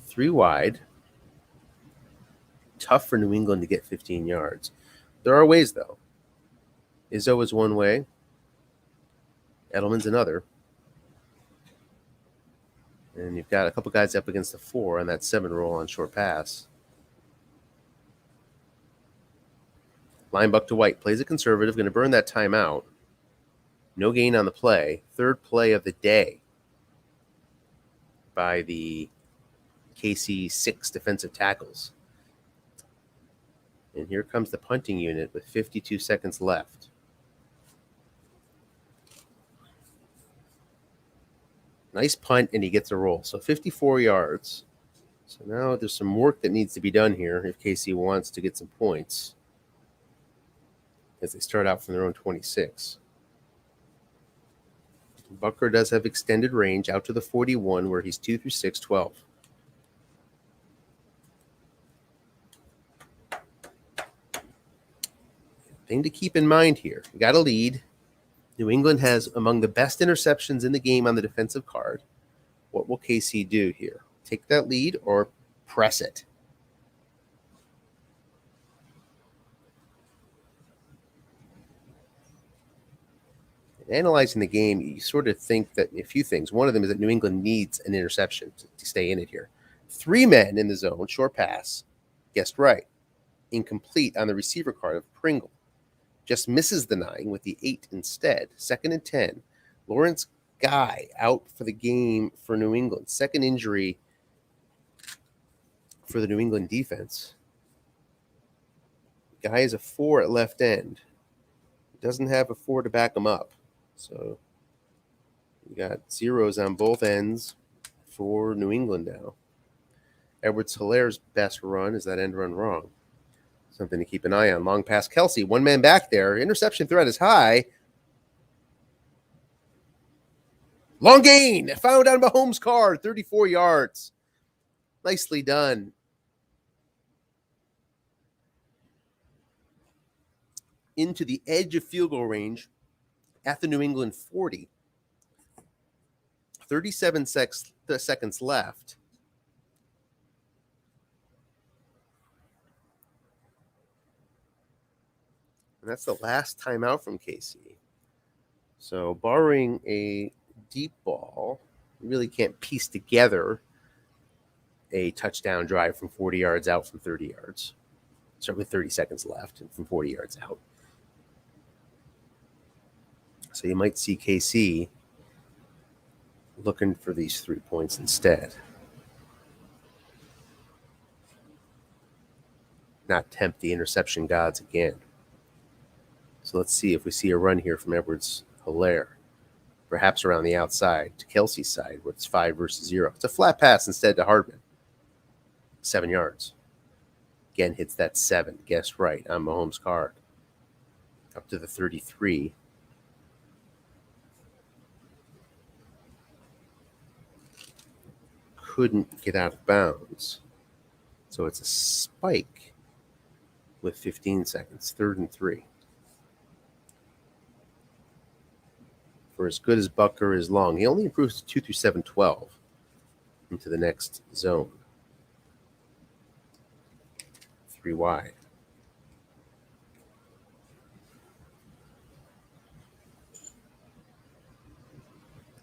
Three wide. Tough for New England to get 15 yards. There are ways, though. Izzo is one way. Edelman's another. And you've got a couple guys up against the 4 on that 7 roll on short pass. Line buck to White. Plays a conservative. Going to burn that timeout. No gain on the play. 3rd play of the day by the KC 6 defensive tackles. And here comes the punting unit with 52 seconds left. Nice punt, and he gets a roll. So 54 yards. So now there's some work that needs to be done here if KC wants to get some points, as they start out from their own 26. Bucker does have extended range out to the 41, where he's 2 through 6, 12. Thing to keep in mind here, you got a lead. New England has among the best interceptions in the game on the defensive card. What will KC do here? Take that lead or press it? Analyzing the game, you sort of think that a few things. One of them is that New England needs an interception to stay in it here. 3 men in the zone, short pass. Guessed right. Incomplete on the receiver card of Pringle. Just misses the 9 with the 8 instead. 2nd and 10. Lawrence Guy out for the game for New England. Second injury for the New England defense. Guy is a 4 at left end. Doesn't have a 4 to back him up. So we got zeros on both ends for New England now. Edwards-Hilaire's best run is that end run wrong. Something to keep an eye on. Long pass Kelsey. 1 man back there. Interception threat is high. Long gain. Found on Mahomes' card. 34 yards. Nicely done. Into the edge of field goal range at the New England 40. 37 seconds left. And that's the last timeout from KC. So barring a deep ball, you really can't piece together a touchdown drive from 40 yards out from 30 yards. Start with 30 seconds left and from 40 yards out. So you might see KC looking for these 3 points instead. Not tempt the interception gods again. So let's see if we see a run here from Edwards-Helaire. Perhaps around the outside to Kelsey's side where it's 5 versus 0. It's a flat pass instead to Hardman. 7 yards. Again, hits that 7. Guess right on Mahomes' card. Up to the 33. Couldn't get out of bounds. So it's a spike with 15 seconds. 3rd and 3. For as good as Butker is long, he only improves to 2 through 7, 12 into the next zone. 3 wide.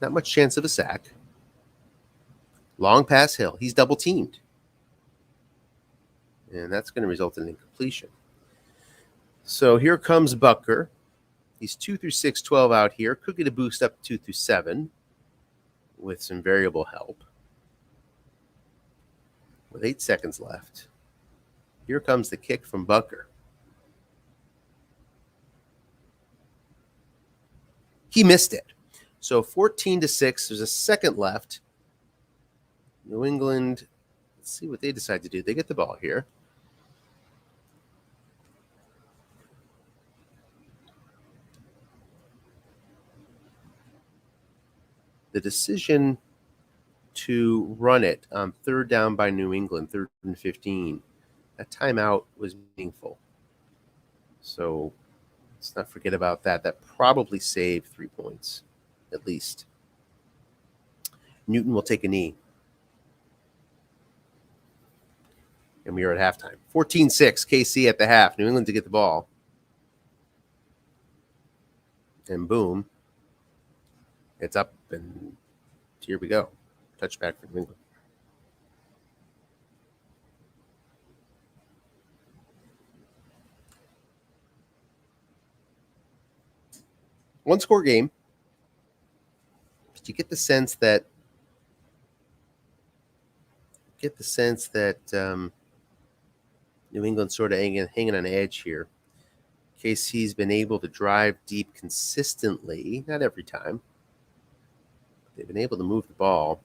Not much chance of a sack. Long pass Hill. He's double teamed. And that's going to result in incompletion. So here comes Butker. He's 2 through 6, 12 out here. Could get a boost up to 2 through 7 with some variable help. With 8 seconds left. Here comes the kick from Butker. He missed it. So 14 to 6. There's a second left. New England, let's see what they decide to do. They get the ball here. The decision to run it on 3rd down by New England, 3rd and 15, that timeout was meaningful. So let's not forget about that. That probably saved 3 points, at least. Newton will take a knee. And we are at halftime. 14-6, KC at the half. New England to get the ball. And boom. It's up, and here we go. Touchback for New England. One-score game. But you get the sense that New England's sort of hanging on edge here. KC's been able to drive deep consistently, not every time. They've been able to move the ball.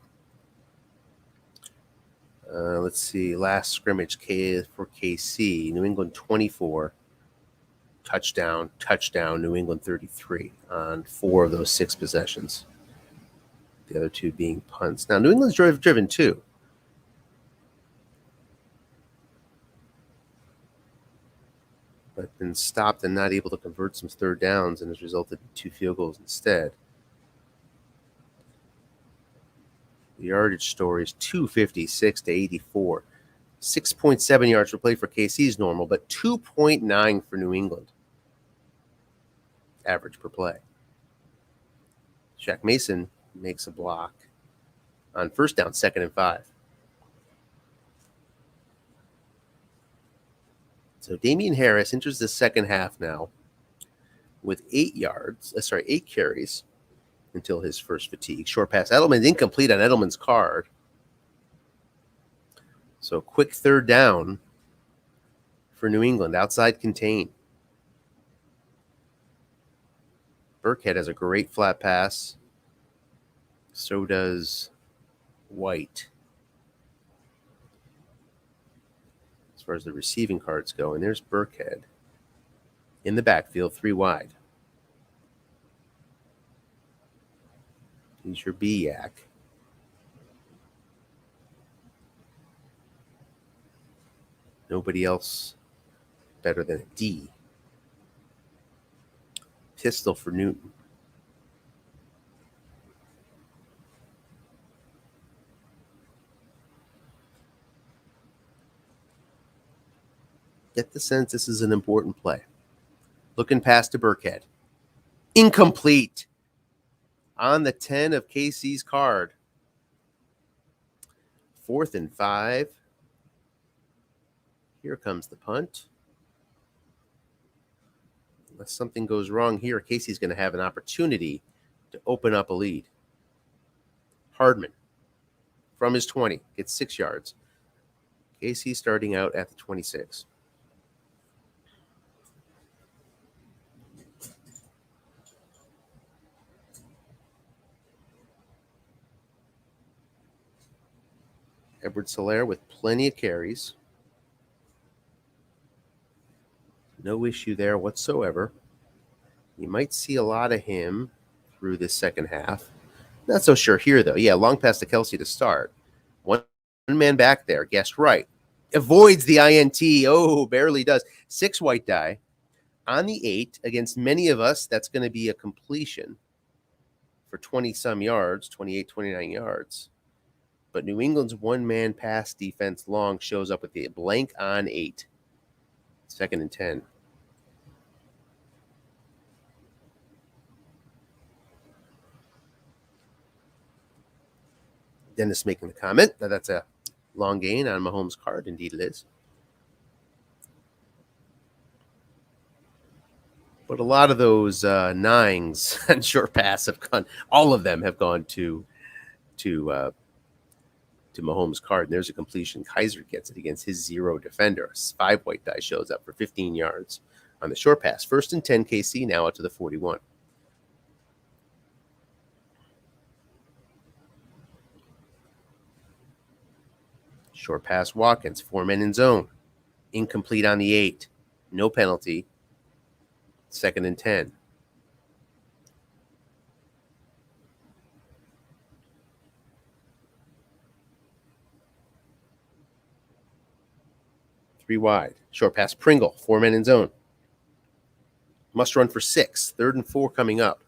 Let's see, last scrimmage for KC, New England 24, touchdown, New England 33 on 4 of those 6 possessions. The other 2 being punts. Now, New England's driven too. But been stopped and not able to convert some 3rd downs and has resulted in 2 field goals instead. The yardage story is 256 to 84. 6.7 yards per play for KC is normal, but 2.9 for New England. Average per play. Shaq Mason makes a block on 1st down, 2nd and 5. So Damian Harris enters the second half now with 8 carries until his first fatigue. Short pass. Edelman incomplete on Edelman's card. So quick 3rd down for New England. Outside contain. Burkhead has a great flat pass. So does White. As far as the receiving cards go. And there's Burkhead in the backfield, 3 wide. He's your B-Yak. Nobody else better than a D. Pistol for Newton. Get the sense this is an important play. Looking past to Burkhead. Incomplete. On the 10 of KC's card. 4th and 5. Here comes the punt. Unless something goes wrong here, Casey's going to have an opportunity to open up a lead. Hardman from his 20 gets 6 yards. Casey starting out at the 26. Edward Solaire with plenty of carries. No issue there whatsoever. You might see a lot of him through this second half. Not so sure here, though. Yeah, long pass to Kelsey to start. One man back there. Guessed right. Avoids the INT. Oh, barely does. 6 white die. On the 8, against many of us, that's going to be a completion for 20-some yards, 28, 29 yards. But New England's one-man pass defense long shows up with the blank on 8. 2nd and 10. Dennis making the comment that that's a long gain on Mahomes' card. Indeed it is. But a lot of those 9s on short pass have gone, all of them have gone to Mahomes' card. And there's a completion. Kaiser gets it against his 0 defender. 5 white die shows up for 15 yards on the short pass. 1st and 10 KC, now out to the 41. Short pass Watkins, 4 men in zone. Incomplete on the 8. No penalty. 2nd and 10. Three wide. Short pass Pringle, 4 men in zone. Must run for 6. 3rd and 4 coming up.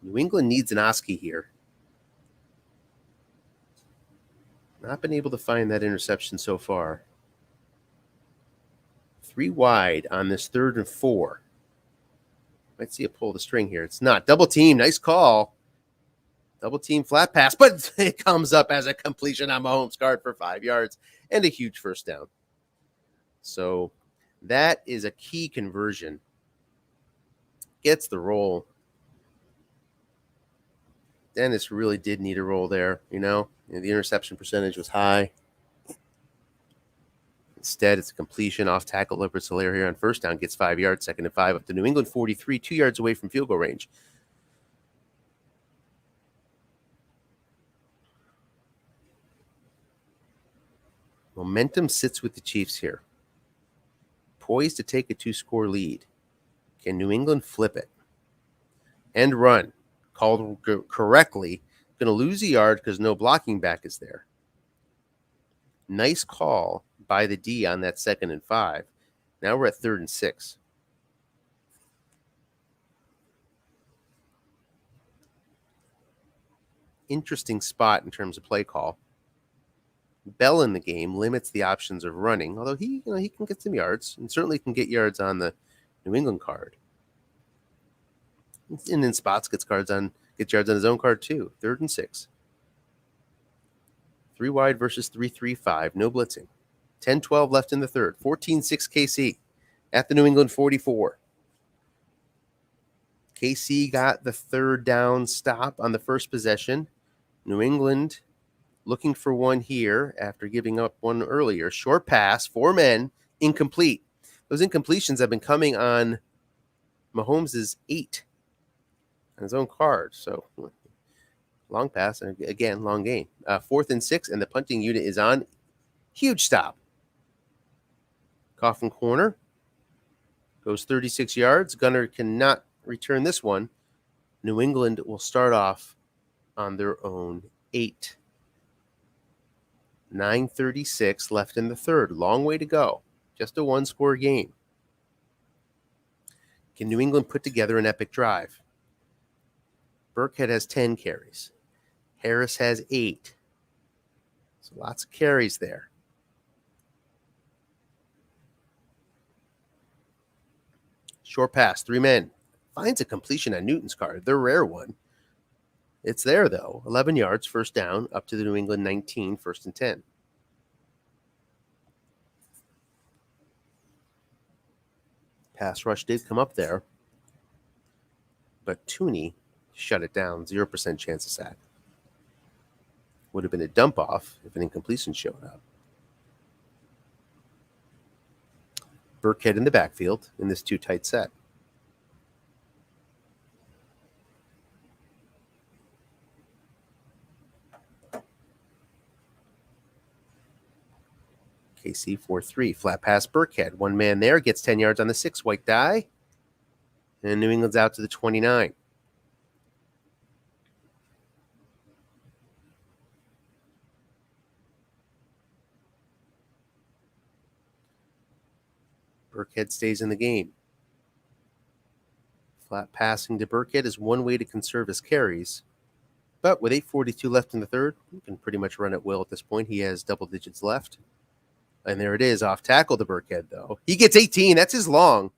New England needs an Oski here. Not been able to find that interception so far. 3 wide on this 3rd and 4. Might see a pull the string here. It's not. Double team. Nice call. Double team flat pass, but it comes up as a completion on Mahomes' card for 5 yards and a huge first down. So that is a key conversion. Gets the roll. Dennis really did need a roll there, you know. The interception percentage was high. Instead, it's a completion off tackle. Edward Solaire here on first down gets 5 yards, 2nd and 5 up to New England 43, 2 yards away from field goal range. Momentum sits with the Chiefs here. Poised to take a 2-score lead. Can New England flip it? End run. Called correctly. Going to lose a yard because no blocking back is there. Nice call by the D on that 2nd and 5. Now we're at 3rd and 6. Interesting spot in terms of play call. Bell in the game limits the options of running, although he can get some yards and certainly can get yards on the New England card. And in spots gets yards on his own card too. 3rd and 6. 3 wide versus 3-3-5. No blitzing. 10-12 left in the 3rd. 14-6 KC at the New England 44. KC got the 3rd down stop on the first possession. New England looking for one here after giving up one earlier. Short pass, 4 men, incomplete. Those incompletions have been coming on Mahomes' 8 on his own card. So long pass, and again, long gain. 4th and 6, and the punting unit is on. Huge stop. Coffin corner. Goes 36 yards. Gunner cannot return this one. New England will start off on their own 8. 9:36 left in the 3rd. Long way to go. Just a 1-score game. Can New England put together an epic drive? Burkhead has 10 carries. Harris has 8. So lots of carries there. Short pass, 3 men. Finds a completion on Newton's card, the rare one. It's there, though. 11 yards, first down, up to the New England 19, 1st and 10. Pass rush did come up there, but Tooney shut it down. 0% chance of sack. Would have been a dump off if an incompletion showed up. Burkhead in the backfield in this too tight set. KC 4-3. Flat pass Burkhead. One man there. Gets 10 yards on the 6. White die. And New England's out to the 29. Burkhead stays in the game. Flat passing to Burkhead is one way to conserve his carries. But with 8:42 left in the third, you can pretty much run at will at this point. He has double digits left. And there it is, off tackle to Burkhead, though. He gets 18. That's his long.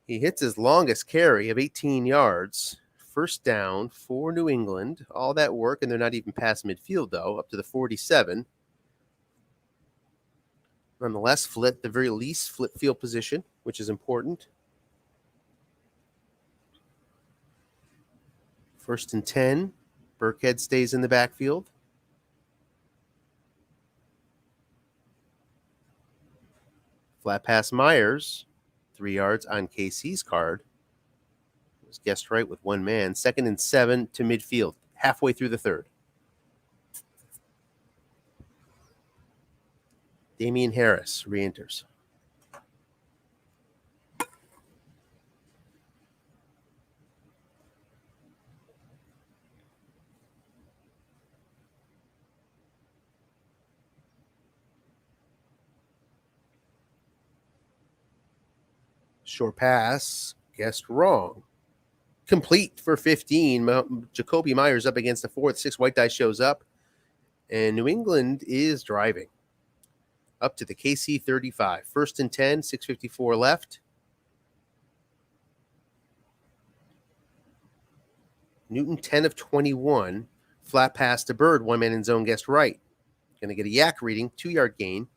He hits his longest carry of 18 yards. First down for New England. All that work, and they're not even past midfield, though, up to the 47. Nonetheless, the very least, flip field position, which is important. 1st and 10. Burkhead stays in the backfield. Flat pass Myers, 3 yards on KC's card. It was guessed right with one man. 2nd and 7 to midfield, halfway through the third. Damian Harris re-enters. Short pass, guessed wrong. Complete for 15. Jacoby Myers up against the 4th. 6 white die shows up. And New England is driving up to the KC 35. 1st and 10, 6:54 left. Newton 10 of 21. Flat pass to Bird. One man in zone guessed right. Going to get a yak reading. 2-yard gain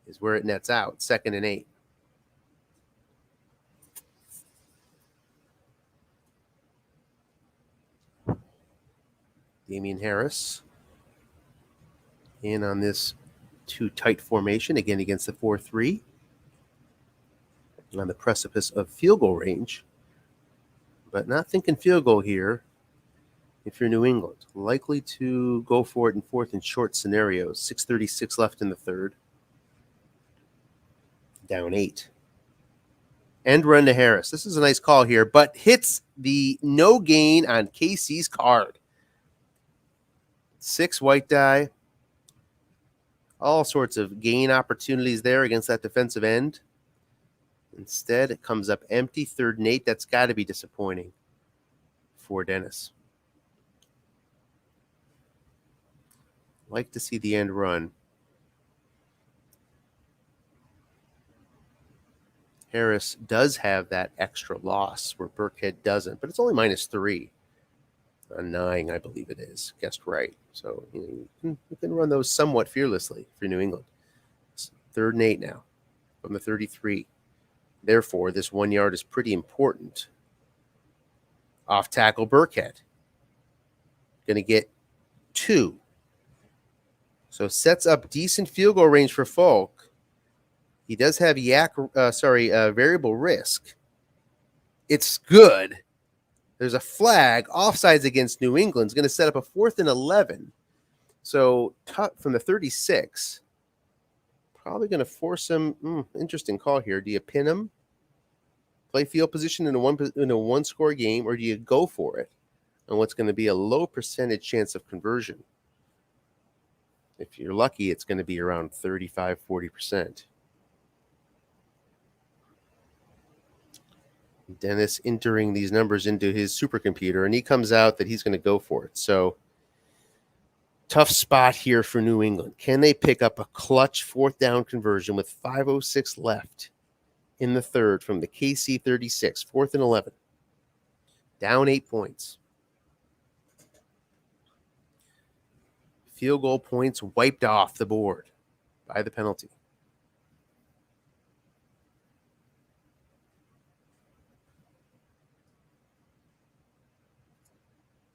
is where it nets out. 2nd and 8. Damian Harris in on this too tight formation, again against the 4-3. On the precipice of field goal range, but not thinking field goal here if you're New England. Likely to go for it in 4th and short scenarios. 6:36 left in the third. Down 8. End run to Harris. This is a nice call here, but hits the no gain on KC's card. 6 white die. All sorts of gain opportunities there against that defensive end. Instead, it comes up empty. 3rd and 8. That's got to be disappointing for Dennis. Like to see the end run. Harris does have that extra loss where Burkhead doesn't, but it's only -3 on 9, I believe it is. Guessed right. So you can run those somewhat fearlessly for New England. It's 3rd and 8 now from the 33. Therefore, this 1 yard is pretty important. Off tackle Burkhead. Going to get 2. So sets up decent field goal range for Folk. He does have variable risk. It's good. There's a flag. Offsides against New England is going to set up a 4th and 11. So from the 36. Probably going to force him. Interesting call here. Do you pin him? Play field position in a one-score game, or do you go for it on what's going to be a low percentage chance of conversion? If you're lucky, it's going to be around 35-40%. Dennis entering these numbers into his supercomputer, and he comes out that he's going to go for it. So tough spot here for New England. Can they pick up a clutch 4th down conversion with 5:06 left in the third from the KC 36, 4th and 11? Down 8 points. Field goal points wiped off the board by the penalty.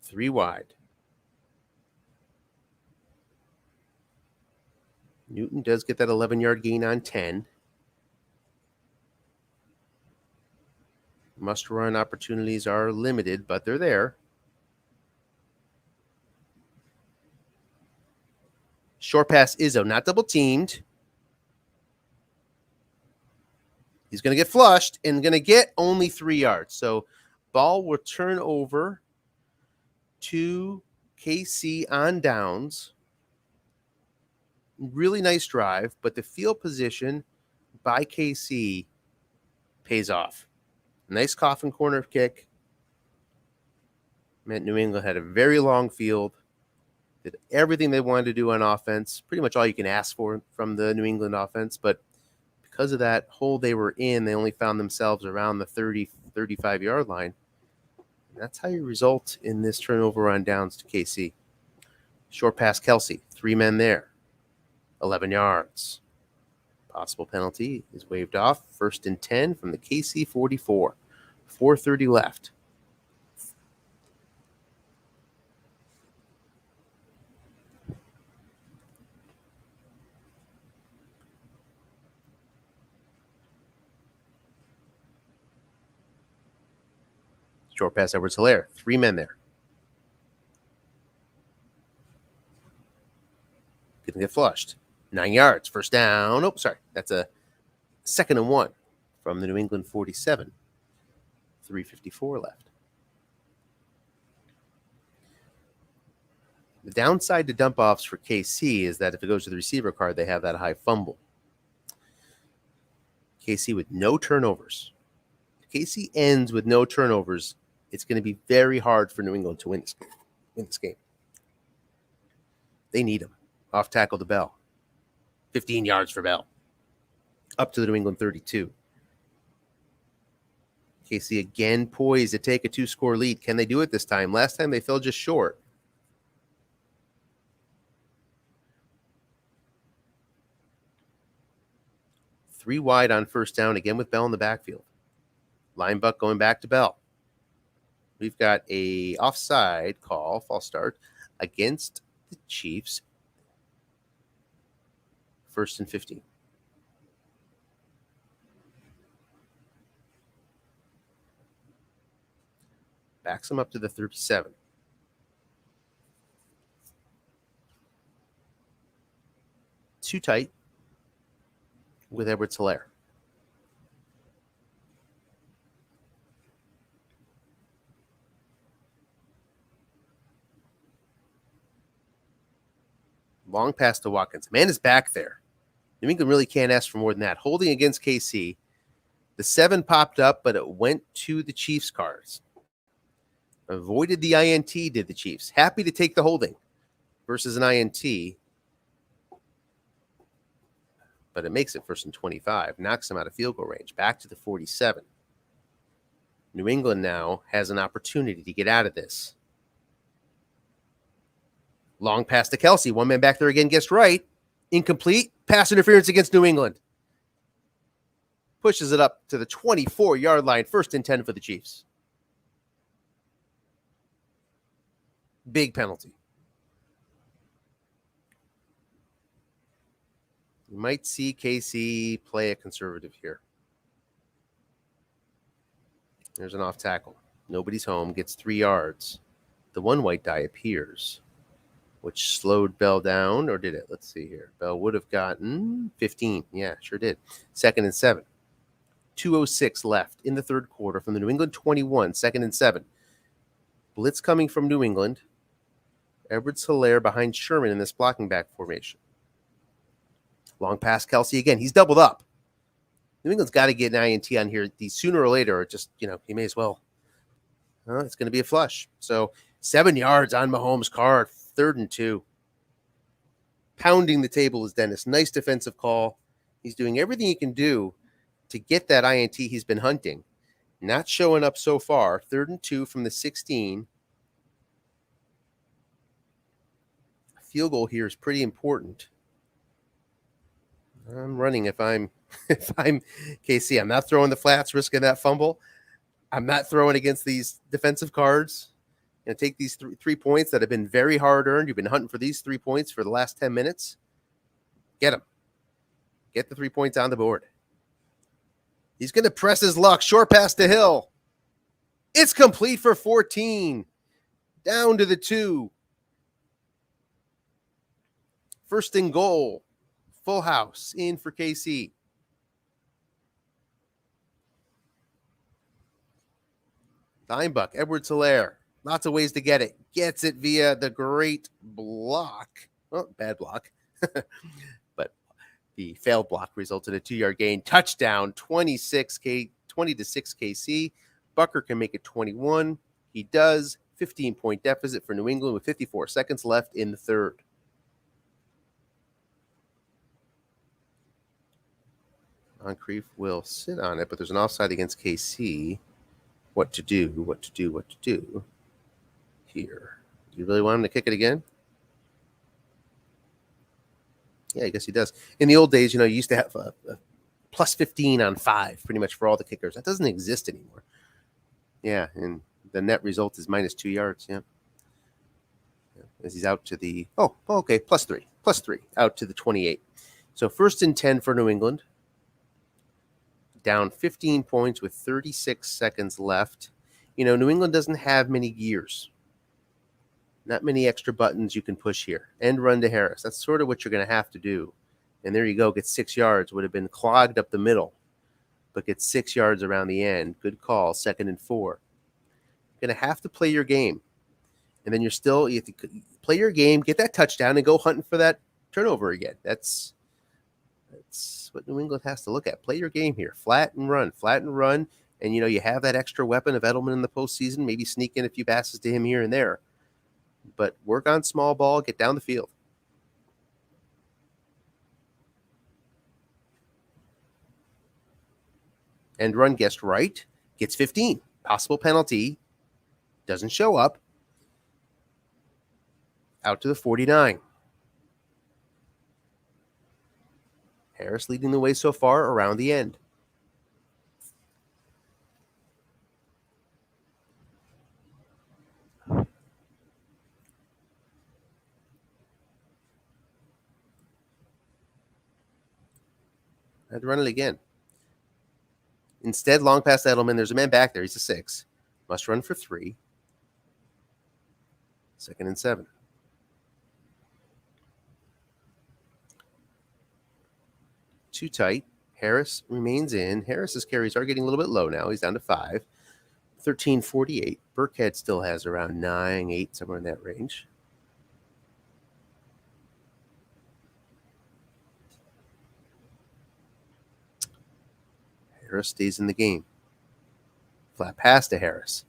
Three wide. Newton does get that 11-yard gain on 10. Must-run opportunities are limited, but they're there. Short pass, Izzo, not double-teamed. He's going to get flushed and going to get only 3 yards. So ball will turn over to KC on downs. Really nice drive, but the field position by KC pays off. Nice coffin corner kick. Meant New England had a very long field. Did everything they wanted to do on offense. Pretty much all you can ask for from the New England offense. But because of that hole they were in, they only found themselves around the 30, 35-yard line. And that's how you result in this turnover on downs to KC. Short pass, Kelsey. 3 men there. 11 yards. Possible penalty is waved off. 1st and 10 from the KC 44. 4:30 left. Short pass, Edwards-Helaire. 3 men there. Didn't get flushed. 9 yards. 1st down. Oh, sorry. That's a 2nd and 1 from the New England 47. 3:54 left. The downside to dump offs for KC is that if it goes to the receiver card, they have that high fumble. KC with no turnovers. If KC ends with no turnovers, it's going to be very hard for New England to win this game. They need him. Off tackle to Bell. 15 yards for Bell. Up to the New England 32. KC again poised to take a 2-score lead. Can they do it this time? Last time they fell just short. Three wide on 1st down, again with Bell in the backfield. Linebuck going back to Bell. We've got a offside call, false start, against the Chiefs. 1st and 15. Backs him up to the 37. Too tight with Edwards-Helaire. Long pass to Watkins. Man is back there. New England really can't ask for more than that. Holding against KC. The 7 popped up, but it went to the Chiefs' cards. Avoided the INT, did the Chiefs. Happy to take the holding versus an INT. But it makes it 1st and 25. Knocks them out of field goal range. Back to the 47. New England now has an opportunity to get out of this. Long pass to Kelsey. 1 man back there again, gets right. Incomplete. Pass interference against New England. Pushes it up to the 24-yard line. 1st and 10 for the Chiefs. Big penalty. You might see KC play a conservative here. There's an off tackle. Nobody's home. Gets 3 yards. The 1 white die appears, which slowed Bell down, or did it? Let's see here. Bell would have gotten 15. Yeah, sure did. 2nd and 7. 2:06 left in the 3rd quarter from the New England 21. 2nd and 7. Blitz coming from New England. Edwards-Helaire behind Sherman in this blocking back formation. Long pass, Kelsey again. He's doubled up. New England's got to get an INT on here sooner or later, or just, he may as well. It's going to be a flush. So 7 yards on Mahomes' card. 3rd and 2. Pounding the table is Dennis. Nice defensive call. He's doing everything he can do to get that INT he's been hunting. Not showing up so far. 3rd and 2 from the 16. A field goal here is pretty important. I'm running if I'm KC. I'm not throwing the flats, risking that fumble. I'm not throwing against these defensive cards. I'm going to take these 3 points that have been very hard earned. You've been hunting for these 3 points for the last 10 minutes. Get them. Get the 3 points on the board. He's going to press his luck. Short pass to Hill. It's complete for 14. Down to the 2. 1st and goal. Full house in for KC. Dimebuck, Edwards-Helaire. Lots of ways to get it. Gets it via the great block. Oh, bad block. But the failed block resulted in a 2-yard gain. Touchdown, 20 to 6 KC. Bucker can make it 21. He does. 15-point deficit for New England with 54 seconds left in the 3rd. Moncrief will sit on it, but there's an offside against KC. What to do here. Do you really want him to kick it again? Yeah, I guess he does. In the old days, you used to have a plus 15 on 5 pretty much for all the kickers. That doesn't exist anymore. Yeah, and the net result is minus 2 yards. Yeah. As he's out to the, okay, plus 3 out to the 28. So 1st and 10 for New England. Down 15 points with 36 seconds left. New England doesn't have many gears. Not many extra buttons you can push here. End run to Harris. That's sort of what you're going to have to do. And there you go. Get 6 yards. Would have been clogged up the middle. But get 6 yards around the end. Good call. 2nd and 4. You're going to have to play your game. And then you have to play your game, get that touchdown, and go hunting for that turnover again. That's what New England has to look at. Play your game here. Flat and run. And, you have that extra weapon of Edelman in the postseason. Maybe sneak in a few passes to him here and there. But work on small ball. Get down the field. And run guessed right. Gets 15. Possible penalty. Doesn't show up. Out to the 49. Harris leading the way so far around the end. I'd run it again. Instead, long pass to Edelman. There's a man back there. He's a 6. Must run for 3. 2nd and 7. Too tight. Harris remains in. Harris's carries are getting a little bit low now. He's down to 5. 13:48. Burkhead still has around 9, 8, somewhere in that range. Harris stays in the game. Flat pass to Harris.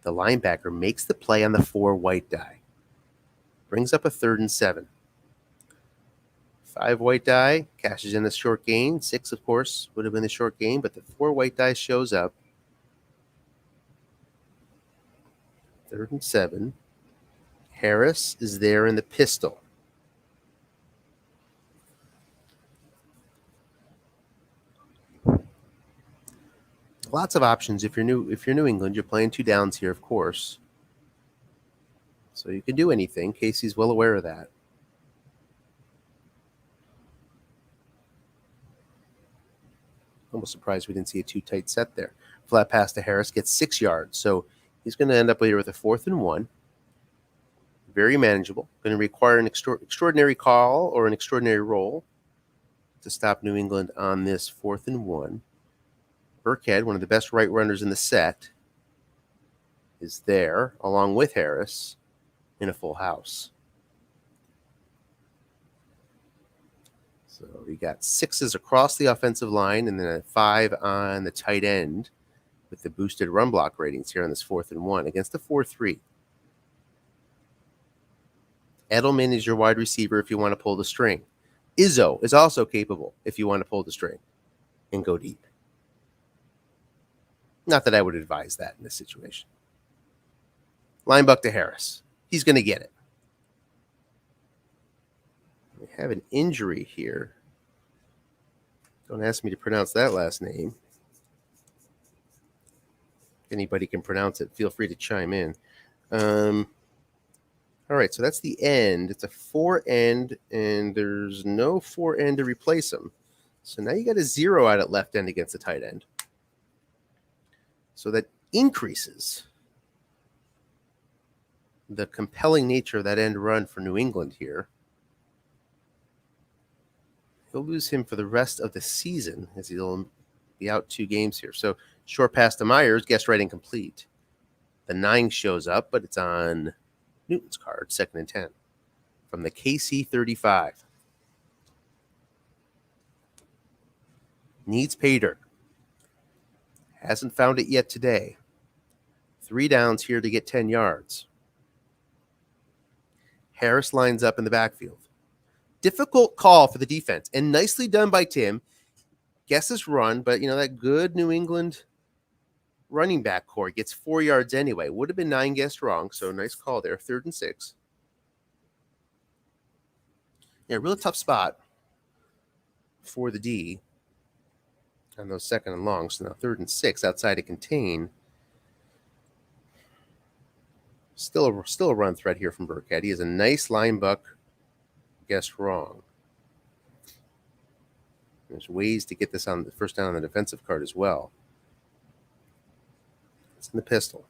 The linebacker makes the play on the 4 white die. Brings up a 3rd and 7. 5 white die, cashes in a short gain. 6, of course, would have been the short gain, but the 4 white die shows up. 3rd and 7. Harris is there in the pistol. Lots of options. If you're New England, you're playing 2 downs here, of course. So you can do anything. Casey's well aware of that. Almost surprised we didn't see a too tight set there. Flat pass to Harris gets 6 yards. So he's going to end up later with a 4th and 1. Very manageable. Going to require an extraordinary call or an extraordinary roll to stop New England on this 4th and 1. Burkhead, one of the best right runners in the set, is there along with Harris in a full house. So we got 6s across the offensive line and then a 5 on the tight end with the boosted run block ratings here on this 4th and 1 against the 4-3. Edelman is your wide receiver if you want to pull the string. Izzo is also capable if you want to pull the string and go deep. Not that I would advise that in this situation. Linebuck to Harris. He's going to get it. We have an injury here. Don't ask me to pronounce that last name. If anybody can pronounce it, feel free to chime in. All right, so that's the end. It's a 4-end, and there's no 4-end to replace him. So now you got a 0 out at left end against the tight end. So that increases the compelling nature of that end run for New England here. He'll lose him for the rest of the season as he'll be out 2 games here. So short pass to Myers, guess right, incomplete. The 9 shows up, but it's on Newton's card, 2nd and 10 from the KC 35. Needs pay dirt. Hasn't found it yet today. 3 downs here to get 10 yards. Harris lines up in the backfield. Difficult call for the defense, and nicely done by Tim. Guesses run, but that good New England running back core gets 4 yards anyway. Would have been 9 guessed wrong, so nice call there. 3rd and 6. Yeah, real tough spot for the D on those 2nd and longs. So now 3rd and 6 outside to contain. Still a run threat here from Burkhead. He has a nice line buck. Guessed wrong. There's ways to get this on the first down on the defensive card as well. It's in the pistol.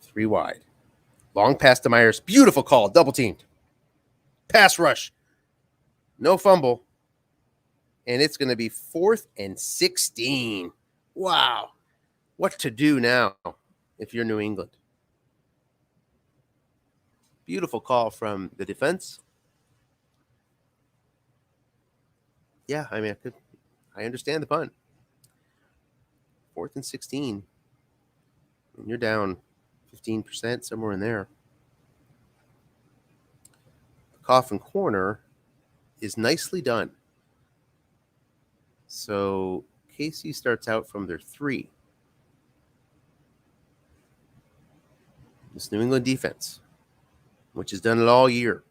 3 wide. Long pass to Myers. Beautiful call. Double teamed. Pass rush. No fumble. And it's going to be 4th and 16. Wow. What to do now if you're New England? Beautiful call from the defense. Yeah, I mean, I understand the punt. 4th and 16. And you're down 15%, somewhere in there. The coffin corner is nicely done. So KC starts out from their 3. This New England defense, which has done it all year,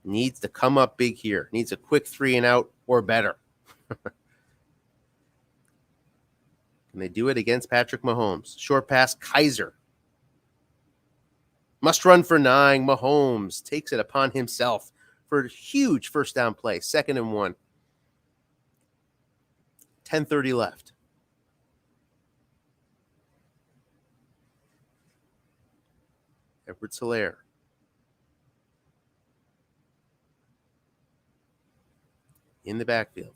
needs to come up big here. Needs a quick 3 and out or better. Can they do it against Patrick Mahomes? Short pass, Kaiser. Must run for 9. Mahomes takes it upon himself for a huge first down play. 2nd and 1. 10:30 left. Edwards-Helaire. In the backfield.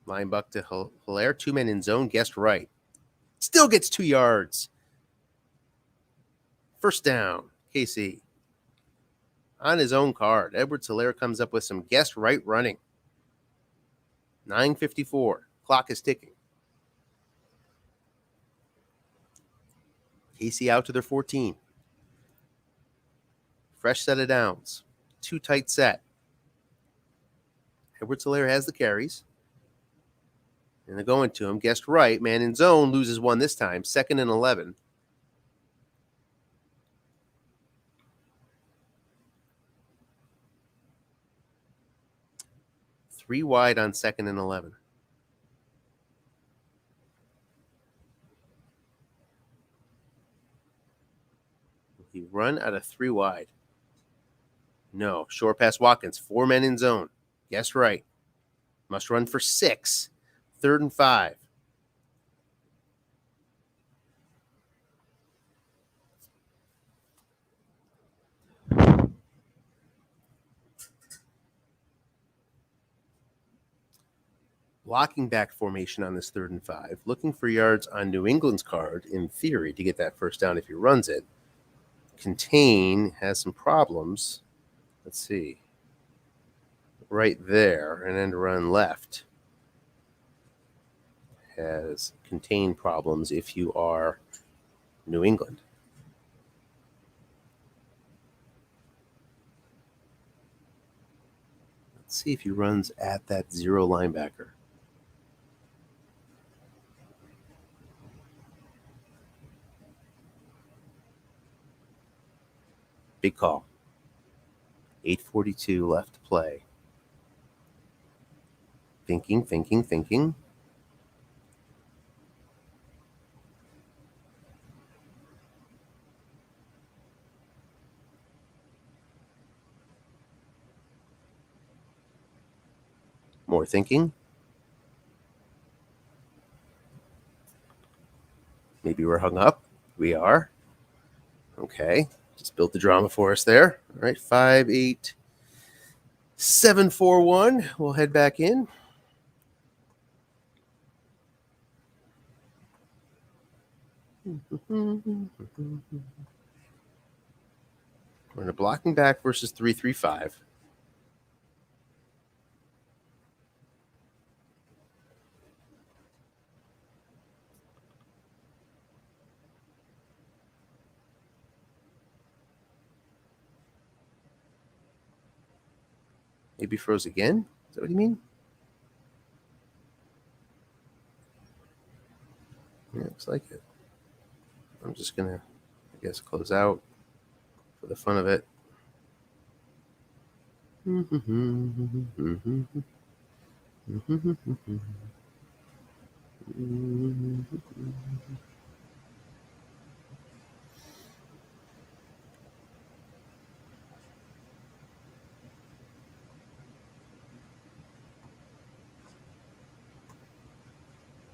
Line buck to Helaire. 2 men in zone. Guessed right. Still gets 2 yards. First down. KC. On his own card. Edwards-Helaire comes up with some guessed right running. 9:54. Clock is ticking. KC out to their 14. Fresh set of downs. 2 tight set. Edwards-Helaire has the carries. And they're going to him. Guessed right. Man in zone loses 1 this time. 2nd and 11. Three wide on 2nd and 11. He run out of 3 wide. No. Short pass Watkins. 4 men in zone. Guess right. Must run for 6. 3rd and 5. Blocking back formation on this 3rd and 5. Looking for yards on New England's card, in theory, to get that first down if he runs it. Contain has some problems. Let's see. Right there, and then run left has contain problems if you are New England. Let's see if he runs at that 0 linebacker. Big call. 8:42 left to play. Thinking. More thinking. Maybe we're hung up. We are. Okay. Just built the drama for us there. All right. 5, 8, 7, 4, 1. We'll head back in. We're in a blocking back versus 3-3-5. Maybe froze again? Is that what you mean? Yeah, looks like it. I'm just going to, I guess, close out for the fun of it.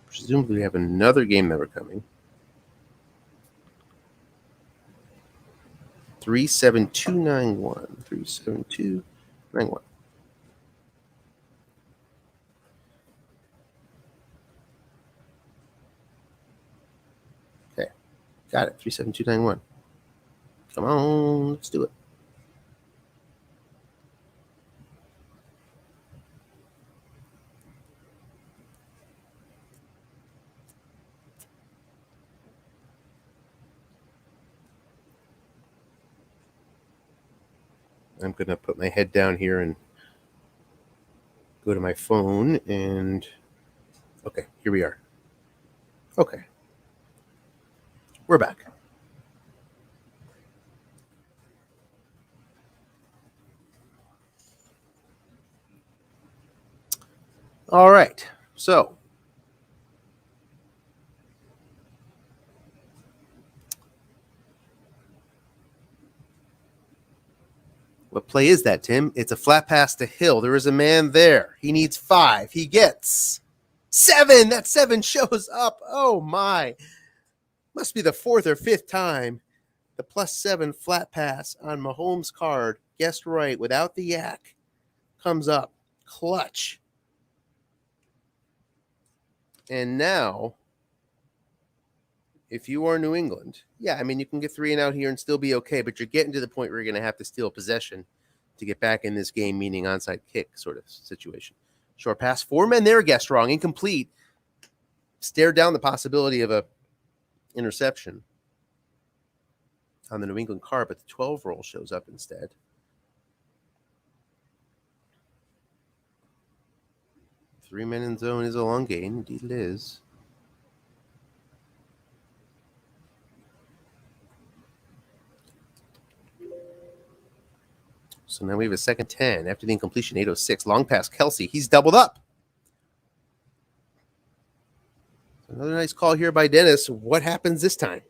Presumably we have another game that we're coming. 37291. 37291. Okay. Got it. 37291. Come on, let's do it. I'm going to put my head down here and go to my phone and okay, here we are. Okay. We're back. All right. So, what play is that, Tim? It's a flat pass to Hill. There is a man there. He needs 5. He gets 7. That 7 shows up. Oh, my. Must be the 4th or 5th time the +7 flat pass on Mahomes' card, guessed right, without the yak, comes up. Clutch. And now, if you are New England, yeah, I mean, you can get 3 and out here and still be okay, but you're getting to the point where you're going to have to steal possession to get back in this game, meaning onside kick sort of situation. Short pass, 4 men there, guessed wrong, incomplete. Stared down the possibility of a interception on the New England card, but the 12 roll shows up instead. Three men in zone is a long gain. Indeed it is. So now we have a second 10 after the incompletion, 8:06. Long pass, Kelsey. He's doubled up. Another nice call here by Dennis. What happens this time?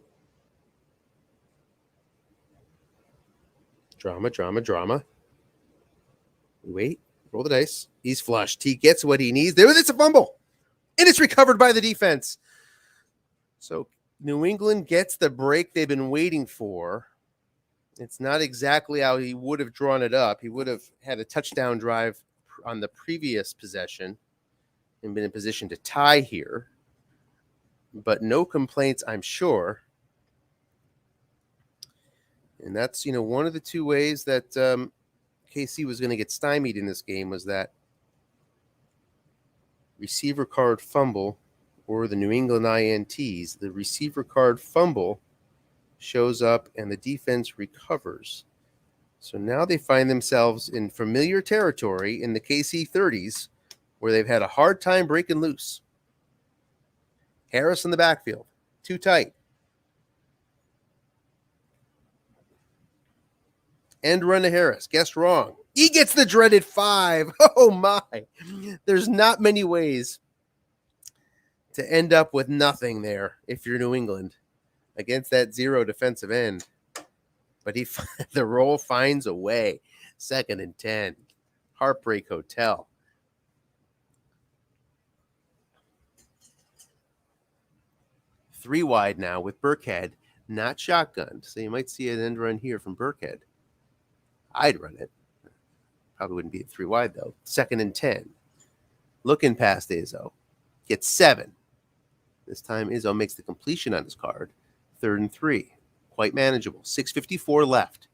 Drama. Wait, roll the dice. He's flushed. He gets what he needs. There, it's a fumble. And it's recovered by the defense. So New England gets the break they've been waiting for. It's not exactly how he would have drawn it up. He would have had a touchdown drive on the previous possession and been in position to tie here. But no complaints, I'm sure. And that's, one of the two ways that KC was going to get stymied in this game was that receiver card fumble or the New England INTs. The receiver card fumble shows up and the defense recovers. So now they find themselves in familiar territory in the KC 30s where they've had a hard time breaking loose. Harris in the backfield, too tight. End run to Harris. Guessed wrong. He gets the dreaded 5. Oh, my. There's not many ways to end up with nothing there if you're New England against that 0 defensive end. But the roll finds a way. 2nd and 10. Heartbreak Hotel. Three wide now with Burkhead, not shotgunned. So you might see an end run here from Burkhead. I'd run it. Probably wouldn't be 3 wide, though. 2nd and 10. Looking past Izzo. Gets 7. This time Izzo makes the completion on his card. 3rd and 3. Quite manageable. 6:54 left.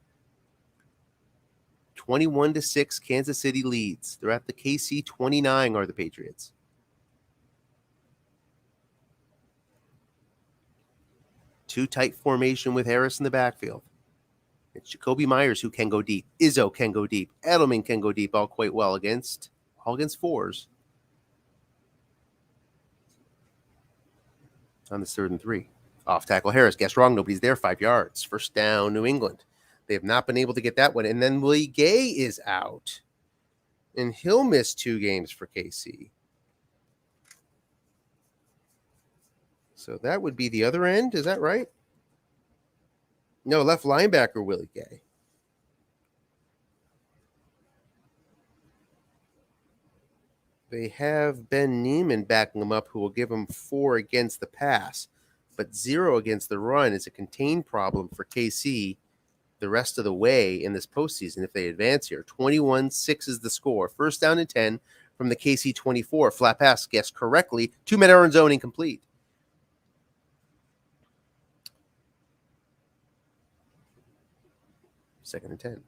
21-6, Kansas City leads. They're at the KC 29, are the Patriots. Two tight formation with Harris in the backfield. It's Jacoby Myers who can go deep. Izzo can go deep. Edelman can go deep all quite well against 4s. On this 3rd and 3. Off tackle Harris. Guess wrong. Nobody's there. 5 yards. First down, New England. They have not been able to get that one. And then Willie Gay is out. And he'll miss 2 games for KC. So that would be the other end. Is that right? No, left linebacker Willie Gay. They have Ben Neiman backing him up, who will give him 4 against the pass, but 0 against the run is a contained problem for KC the rest of the way in this postseason if they advance here. 21-6 is the score. First down and 10 from the KC 24. Flat pass guessed correctly. 2-man error zone incomplete. Second and 10.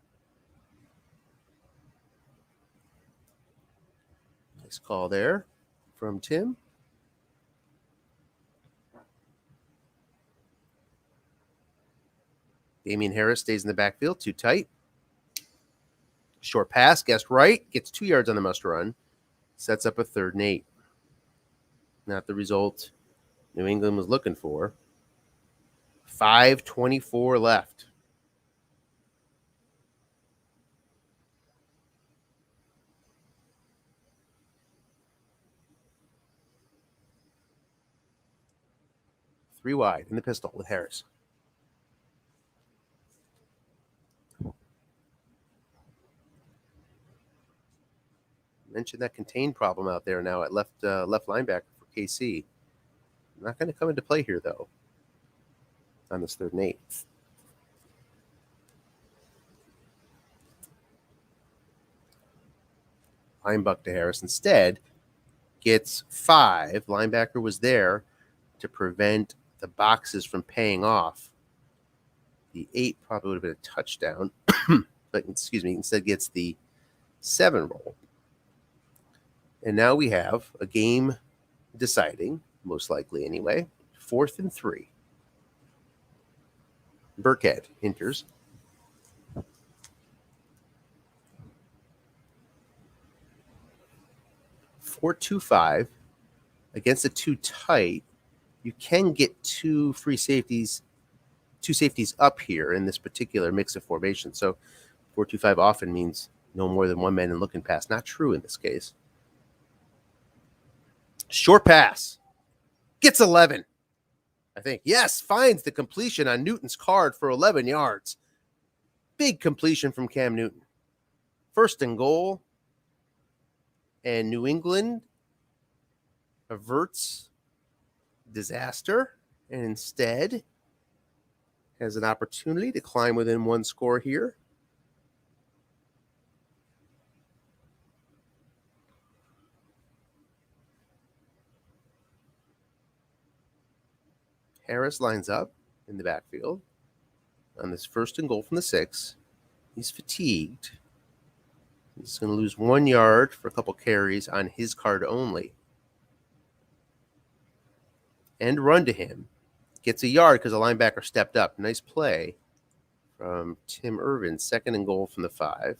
Nice call there from Tim. Damian Harris stays in the backfield, too tight. Short pass, guessed right, gets 2 yards on the must run, sets up a 3rd and 8. Not the result New England was looking for. 5:24 left. Three wide in the pistol with Harris. Mentioned that contained problem out there now at left linebacker for KC. Not going to come into play here, though, on this 3rd and 8. Linebuck to Harris instead gets 5. Linebacker was there to prevent the boxes from paying off. The 8 probably would have been a touchdown, but instead gets the 7 roll. And now we have a game deciding, most likely anyway, 4th and 3. Burkhead enters. .425 against a 2 tight. You can get 2 safeties up here in this particular mix of formation. So 425 often means no more than 1 man in looking pass. Not true in this case. Short pass. Gets 11. I think. Yes, finds the completion on Newton's card for 11 yards. Big completion from Cam Newton. 1st and goal. And New England averts disaster and instead has an opportunity to climb within 1 score here. Harris lines up in the backfield on this 1st and goal from the 6. He's fatigued. He's going to lose 1 yard for a couple carries on his card only. And run to him. Gets a yard because the linebacker stepped up. Nice play from Tim Irvin. 2nd and goal from the 5.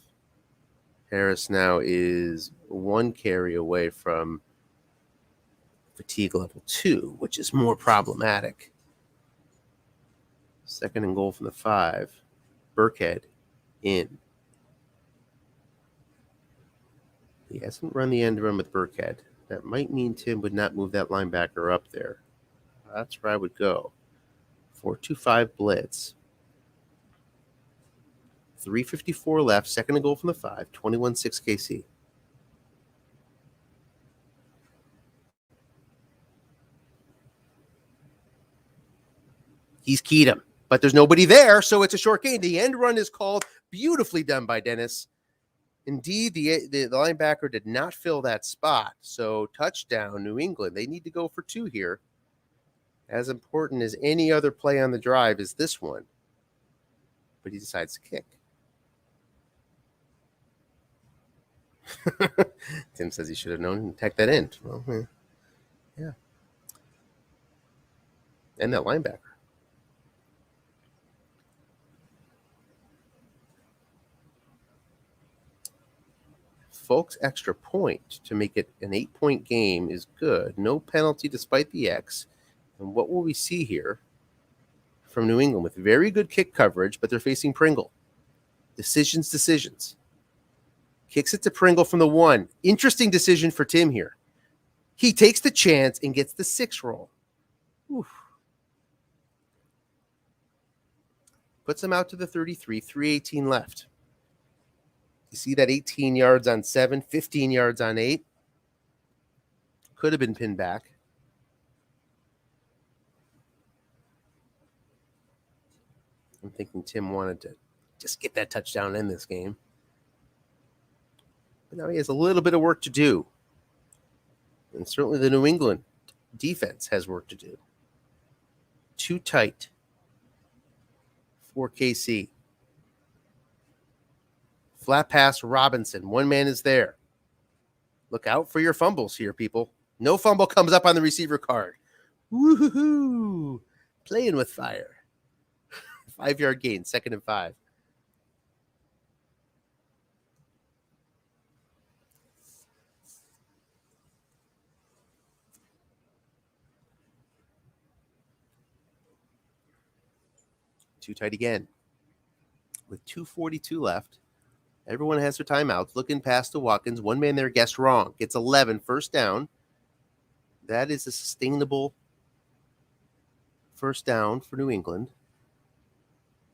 Harris now is 1 carry away from fatigue level 2, which is more problematic. 2nd and goal from the 5. Burkhead in. He hasn't run the end run with Burkhead. That might mean Tim would not move that linebacker up there. That's where I would go. 4-2-5 blitz. 3:54 left. Second and goal from the 5. 21-6 KC. He's keyed him, but there's nobody there, so it's a short gain. The end run is called. Beautifully done by Dennis. Indeed, the linebacker did not fill that spot. So touchdown, New England. They need to go for 2 here. As important as any other play on the drive is this one. But he decides to kick. Tim says he should have known and tack that in. Well, yeah. And that linebacker. Folks, extra point to make it an 8-point game is good. No penalty despite the X. And what will we see here from New England with very good kick coverage, but they're facing Pringle. Decisions. Kicks it to Pringle from the 1. Interesting decision for Tim here. He takes the chance and gets the 6 roll. Oof. Puts him out to the 33, 3:18 left. You see that 18 yards on 7, 15 yards on 8. Could have been pinned back. I'm thinking Tim wanted to just get that touchdown in this game. But now he has a little bit of work to do. And certainly the New England defense has work to do. Too tight for KC. Flat pass, Robinson. One man is there. Look out for your fumbles here, people. No fumble comes up on the receiver card. Woo-hoo-hoo. Playing with fire. 5-yard gain, 2nd and 5. Too tight again. With 2:42 left. Everyone has their timeouts. Looking past to Watkins. One man there guessed wrong. Gets 11. First down. That is a sustainable first down for New England.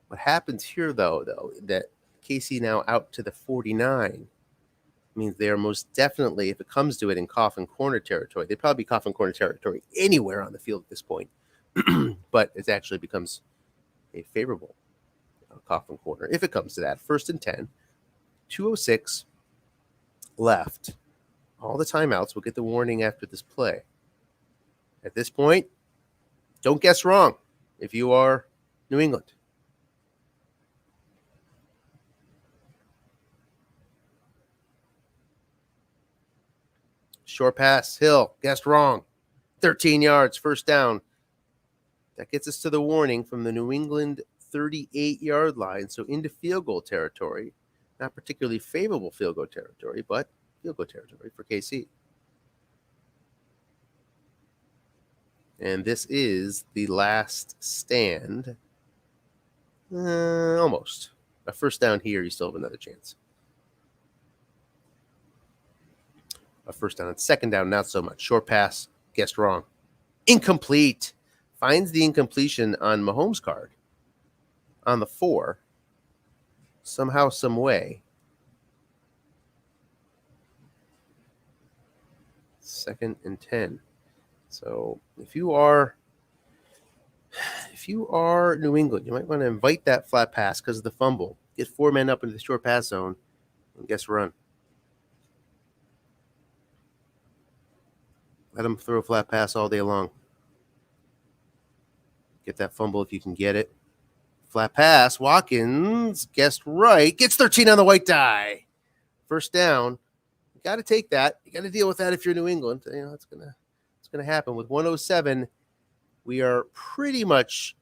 What happens here, though, that KC now out to the 49 means they are most definitely, if it comes to it, in coffin corner territory. They'd probably be coffin corner territory anywhere on the field at this point. But it actually becomes a favorable coffin corner if it comes to that. 1st and 10. 2:06 left. All the timeouts will get the warning after this play. At this point, don't guess wrong if you are New England. Short pass, Hill, guessed wrong. 13 yards, first down. That gets us to the warning from the New England 38-yard line, so into field goal territory. Not particularly favorable field goal territory, but field goal territory for KC. And this is the last stand. Almost. A first down here, you still have another chance. A first down and 2nd down, not so much. Short pass, guessed wrong. Incomplete. Finds the incompletion on Mahomes' card. On the 4. Somehow, some way. 2nd and 10. So if you are New England, you might want to invite that flat pass because of the fumble. Get 4 men up into the short pass zone and guess run. Let them throw a flat pass all day long. Get that fumble if you can get it. Flat pass, Watkins guessed right. Gets 13 on the white die. First down. You got to take that. You got to deal with that if you're New England. You know, it's gonna happen. With 1:07, we are pretty much.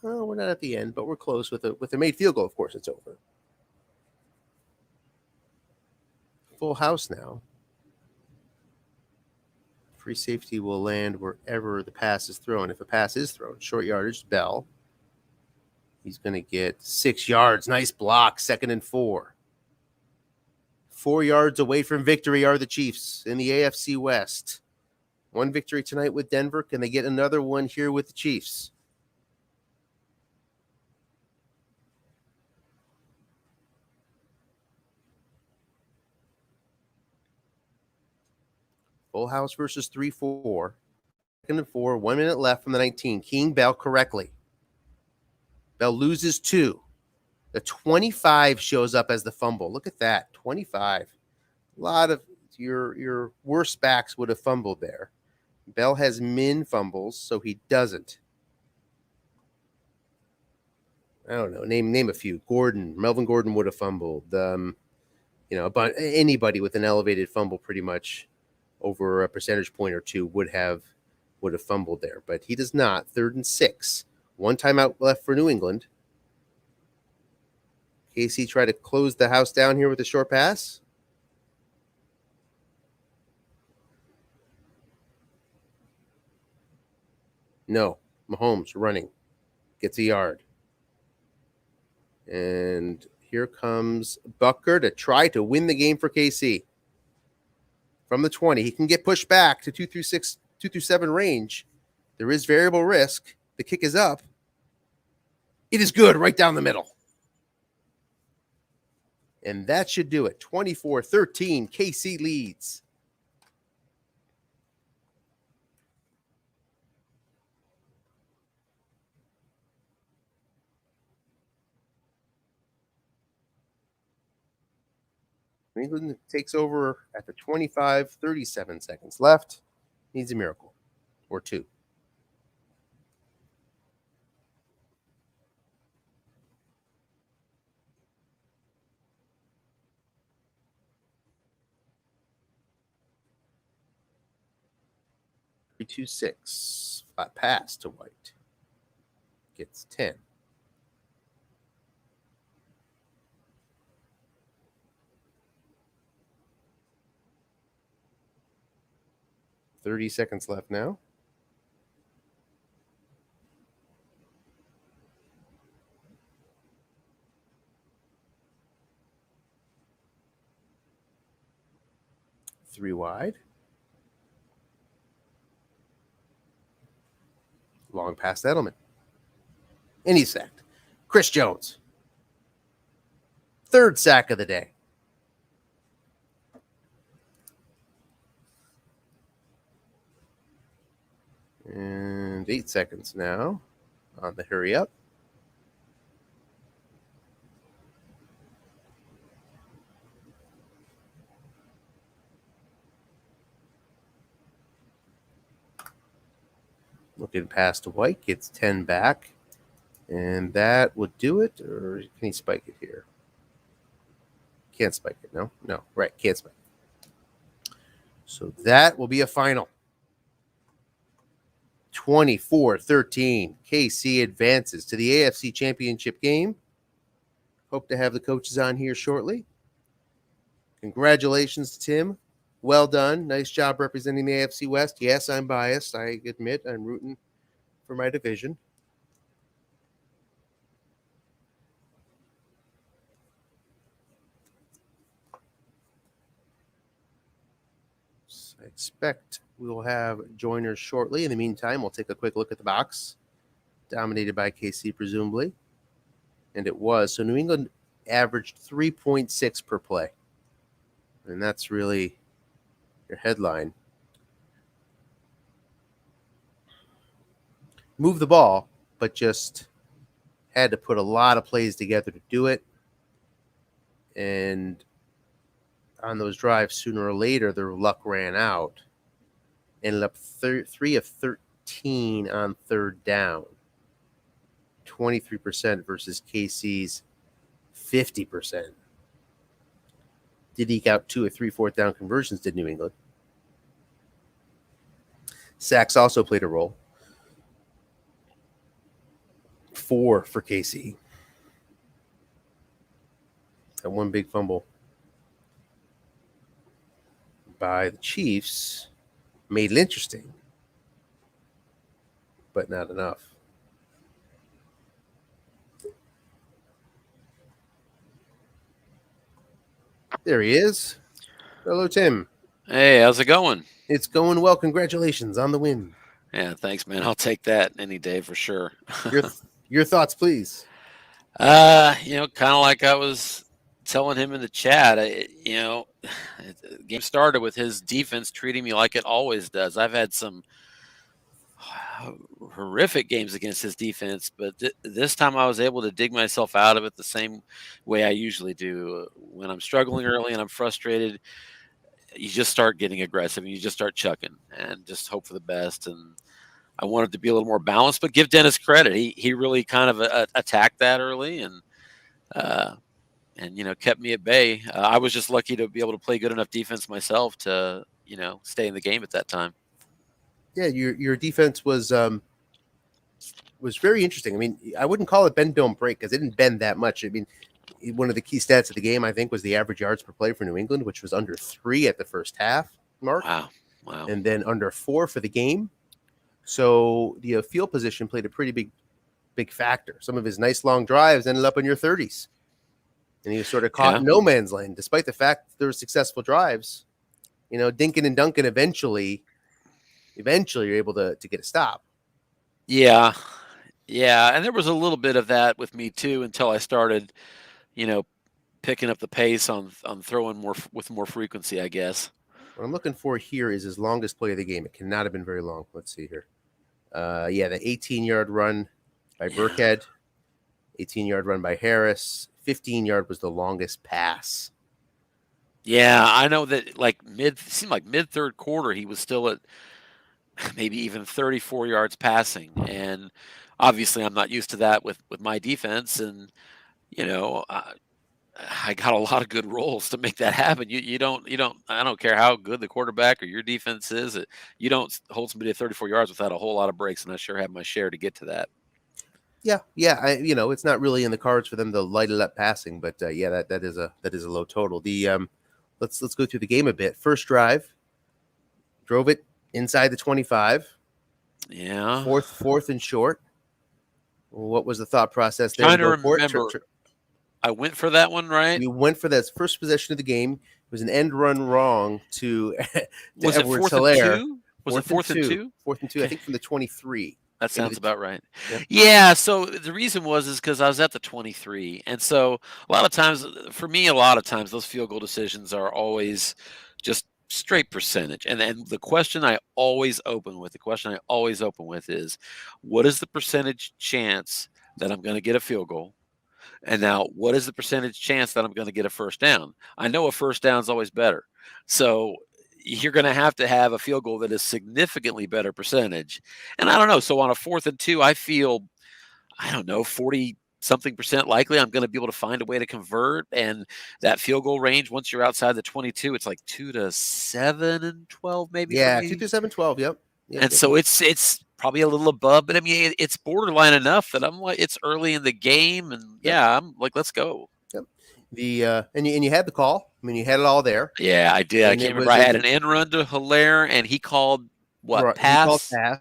Well, we're not at the end, but we're close with a made field goal. Of course, it's over. Full house now. Free safety will land wherever the pass is thrown. If a pass is thrown, short yardage, Bell. He's going to get 6 yards. Nice block. 2nd and 4. 4 yards away from victory are the Chiefs in the AFC West. One victory tonight with Denver. Can they get another one here with the Chiefs? Full house versus 3-4. 2nd and 4. 1 minute left from the 19. King Bell correctly. Bell loses 2. The 25 shows up as the fumble. Look at that. 25. A lot of your worst backs would have fumbled there. Bell has min fumbles, so he doesn't. I don't know. Name a few. Melvin Gordon would have fumbled. But anybody with an elevated fumble, pretty much over a percentage point or two, would have fumbled there. But he does not. 3rd and 6. 1 timeout left for New England. KC try to close the house down here with a short pass. No. Mahomes running. Gets a yard. And here comes Bucker to try to win the game for KC. From the 20, he can get pushed back to 2 through 7 range. There is variable risk. The kick is up. It is good right down the middle. And that should do it. 24-13, KC leads. New England takes over at the 25, 37 seconds left. Needs a miracle or 2. Three, 2, 6. Flat pass to White. Gets 10. $30 left now. Three wide. Long pass to Edelman. And he's sacked. Chris Jones. 3rd sack of the day. And 8 seconds now on the hurry up. Looking past White, gets 10 back. And that would do it. Or can he spike it here? Can't spike it, no? No, right, can't spike it. So that will be a final. 24-13. KC advances to the AFC Championship game. Hope to have the coaches on here shortly. Congratulations to Tim. Well done. Nice job representing the AFC West. Yes, I'm biased. I admit I'm rooting for my division. I expect we will have joiners shortly. In the meantime, we'll take a quick look at the box. Dominated by KC, presumably. And it was. So New England averaged 3.6 per play. And that's really your headline. Move the ball, but just had to put a lot of plays together to do it. And on those drives, sooner or later, their luck ran out. Ended up 3 of 13 on 3rd down. 23% versus KC's 50%. Did eke out 2 or 3 4th down conversions, did New England. Sacks also played a role. 4 for KC. And 1 big fumble by the Chiefs made it interesting, but not enough. There he is. Hello, Tim. Hey, how's it going? It's going well. Congratulations on the win. Yeah, thanks, man. I'll take that any day for sure. Your thoughts, please. Kind of like I was telling him in the chat, the game started with his defense treating me like it always does. I've had some horrific games against his defense, but this time I was able to dig myself out of it the same way I usually do. When I'm struggling early and I'm frustrated, you just start getting aggressive and you just start chucking and just hope for the best. And I wanted to be a little more balanced, but give Dennis credit. He really kind of attacked that early and kept me at bay. I was just lucky to be able to play good enough defense myself to stay in the game at that time. Yeah, your defense was very interesting. I mean, I wouldn't call it bend don't break because it didn't bend that much. I mean, one of the key stats of the game, I think, was the average yards per play for New England, which was under 3 at the first half mark. Wow. And then under 4 for the game. So the field position played a pretty big factor. Some of his nice long drives ended up in your 30s. And he was sort of caught in no man's land, despite the fact that there were successful drives. Dinkin and Duncan eventually you're able to get a stop. Yeah. And there was a little bit of that with me too until I started, picking up the pace on throwing with more frequency, I guess. What I'm looking for here is his longest play of the game. It cannot have been very long. Let's see here. The 18-yard run by Burkhead, 18-yard run by Harris, 15-yard was the longest pass. Yeah, I know that seemed like mid third quarter he was still at maybe even 34 yards passing, and obviously I'm not used to that with my defense, and I got a lot of good rolls to make that happen. I don't care how good the quarterback or your defense is. You don't hold somebody at 34 yards without a whole lot of breaks, and I sure have my share to get to that. Yeah. It's not really in the cards for them to light it up passing, but that is a low total. The let's go through the game a bit. First drive, drove it inside the 25. Yeah. Fourth and short. What was the thought process there? Trying to remember. I went for that one, right? You went for that first possession of the game. It was an end run wrong to was it Edwards 4th Hilaire. and 2? Was it 4th and 2? 4th and 2, I think from the 23. That sounds about right. Yep. Yeah, so the reason is because I was at the 23. And so a lot of times those field goal decisions are always just straight percentage. And then the question I always open with is, what is the percentage chance that I'm going to get a field goal? And now, what is the percentage chance that I'm going to get a first down? I know a first down is always better. So you're going to have a field goal that is significantly better percentage. And I don't know. So on a 4th and 2, I feel, 40-something% likely I'm going to be able to find a way to convert. And that field goal range, once you're outside the 22, it's like 2 to 7 and 12, maybe. Yeah, 2 to 7, 12. Yep. And so it's probably a little above, but I mean, it's borderline enough that I'm like, it's early in the game, and I'm like, let's go. Yep. And you had the call. I mean, you had it all there. Yeah, I did. I can't remember. I had an end run to Hilaire, and he called what pass? He called pass,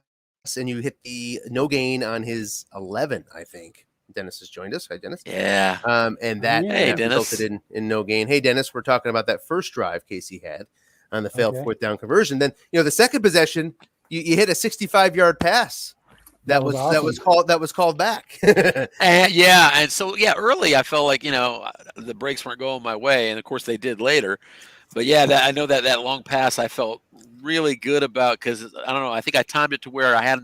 and you hit the no gain on his 11. I think Dennis has joined us. Hi, Dennis. Yeah. And that resulted in no gain. Hey, Dennis, we're talking about that first drive Casey had on the failed 4th down conversion. Then the second possession. You hit a 65-yard pass. That was awesome. that was called back. And so early I felt like the breaks weren't going my way, and of course they did later. But I know that long pass I felt really good about because I don't know. I think I timed it to where I had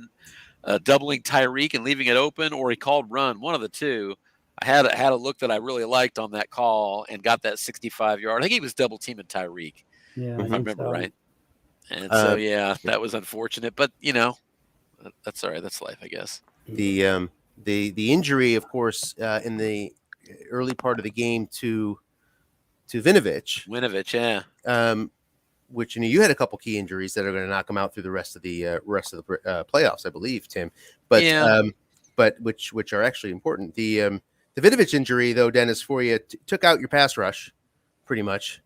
doubling Tyreek and leaving it open, or he called run, one of the two. I had a look that I really liked on that call and got that 65-yard. I think he was double teaming Tyreek. Yeah, if I remember right. And so that was unfortunate, but that's all right. That's life, I guess. The injury, of course, in the early part of the game to Winovich, which you had a couple key injuries that are going to knock him out through the rest of the playoffs, I believe, Tim. But which are actually important. The Winovich injury, though, Dennis, for you took out your pass rush, pretty much.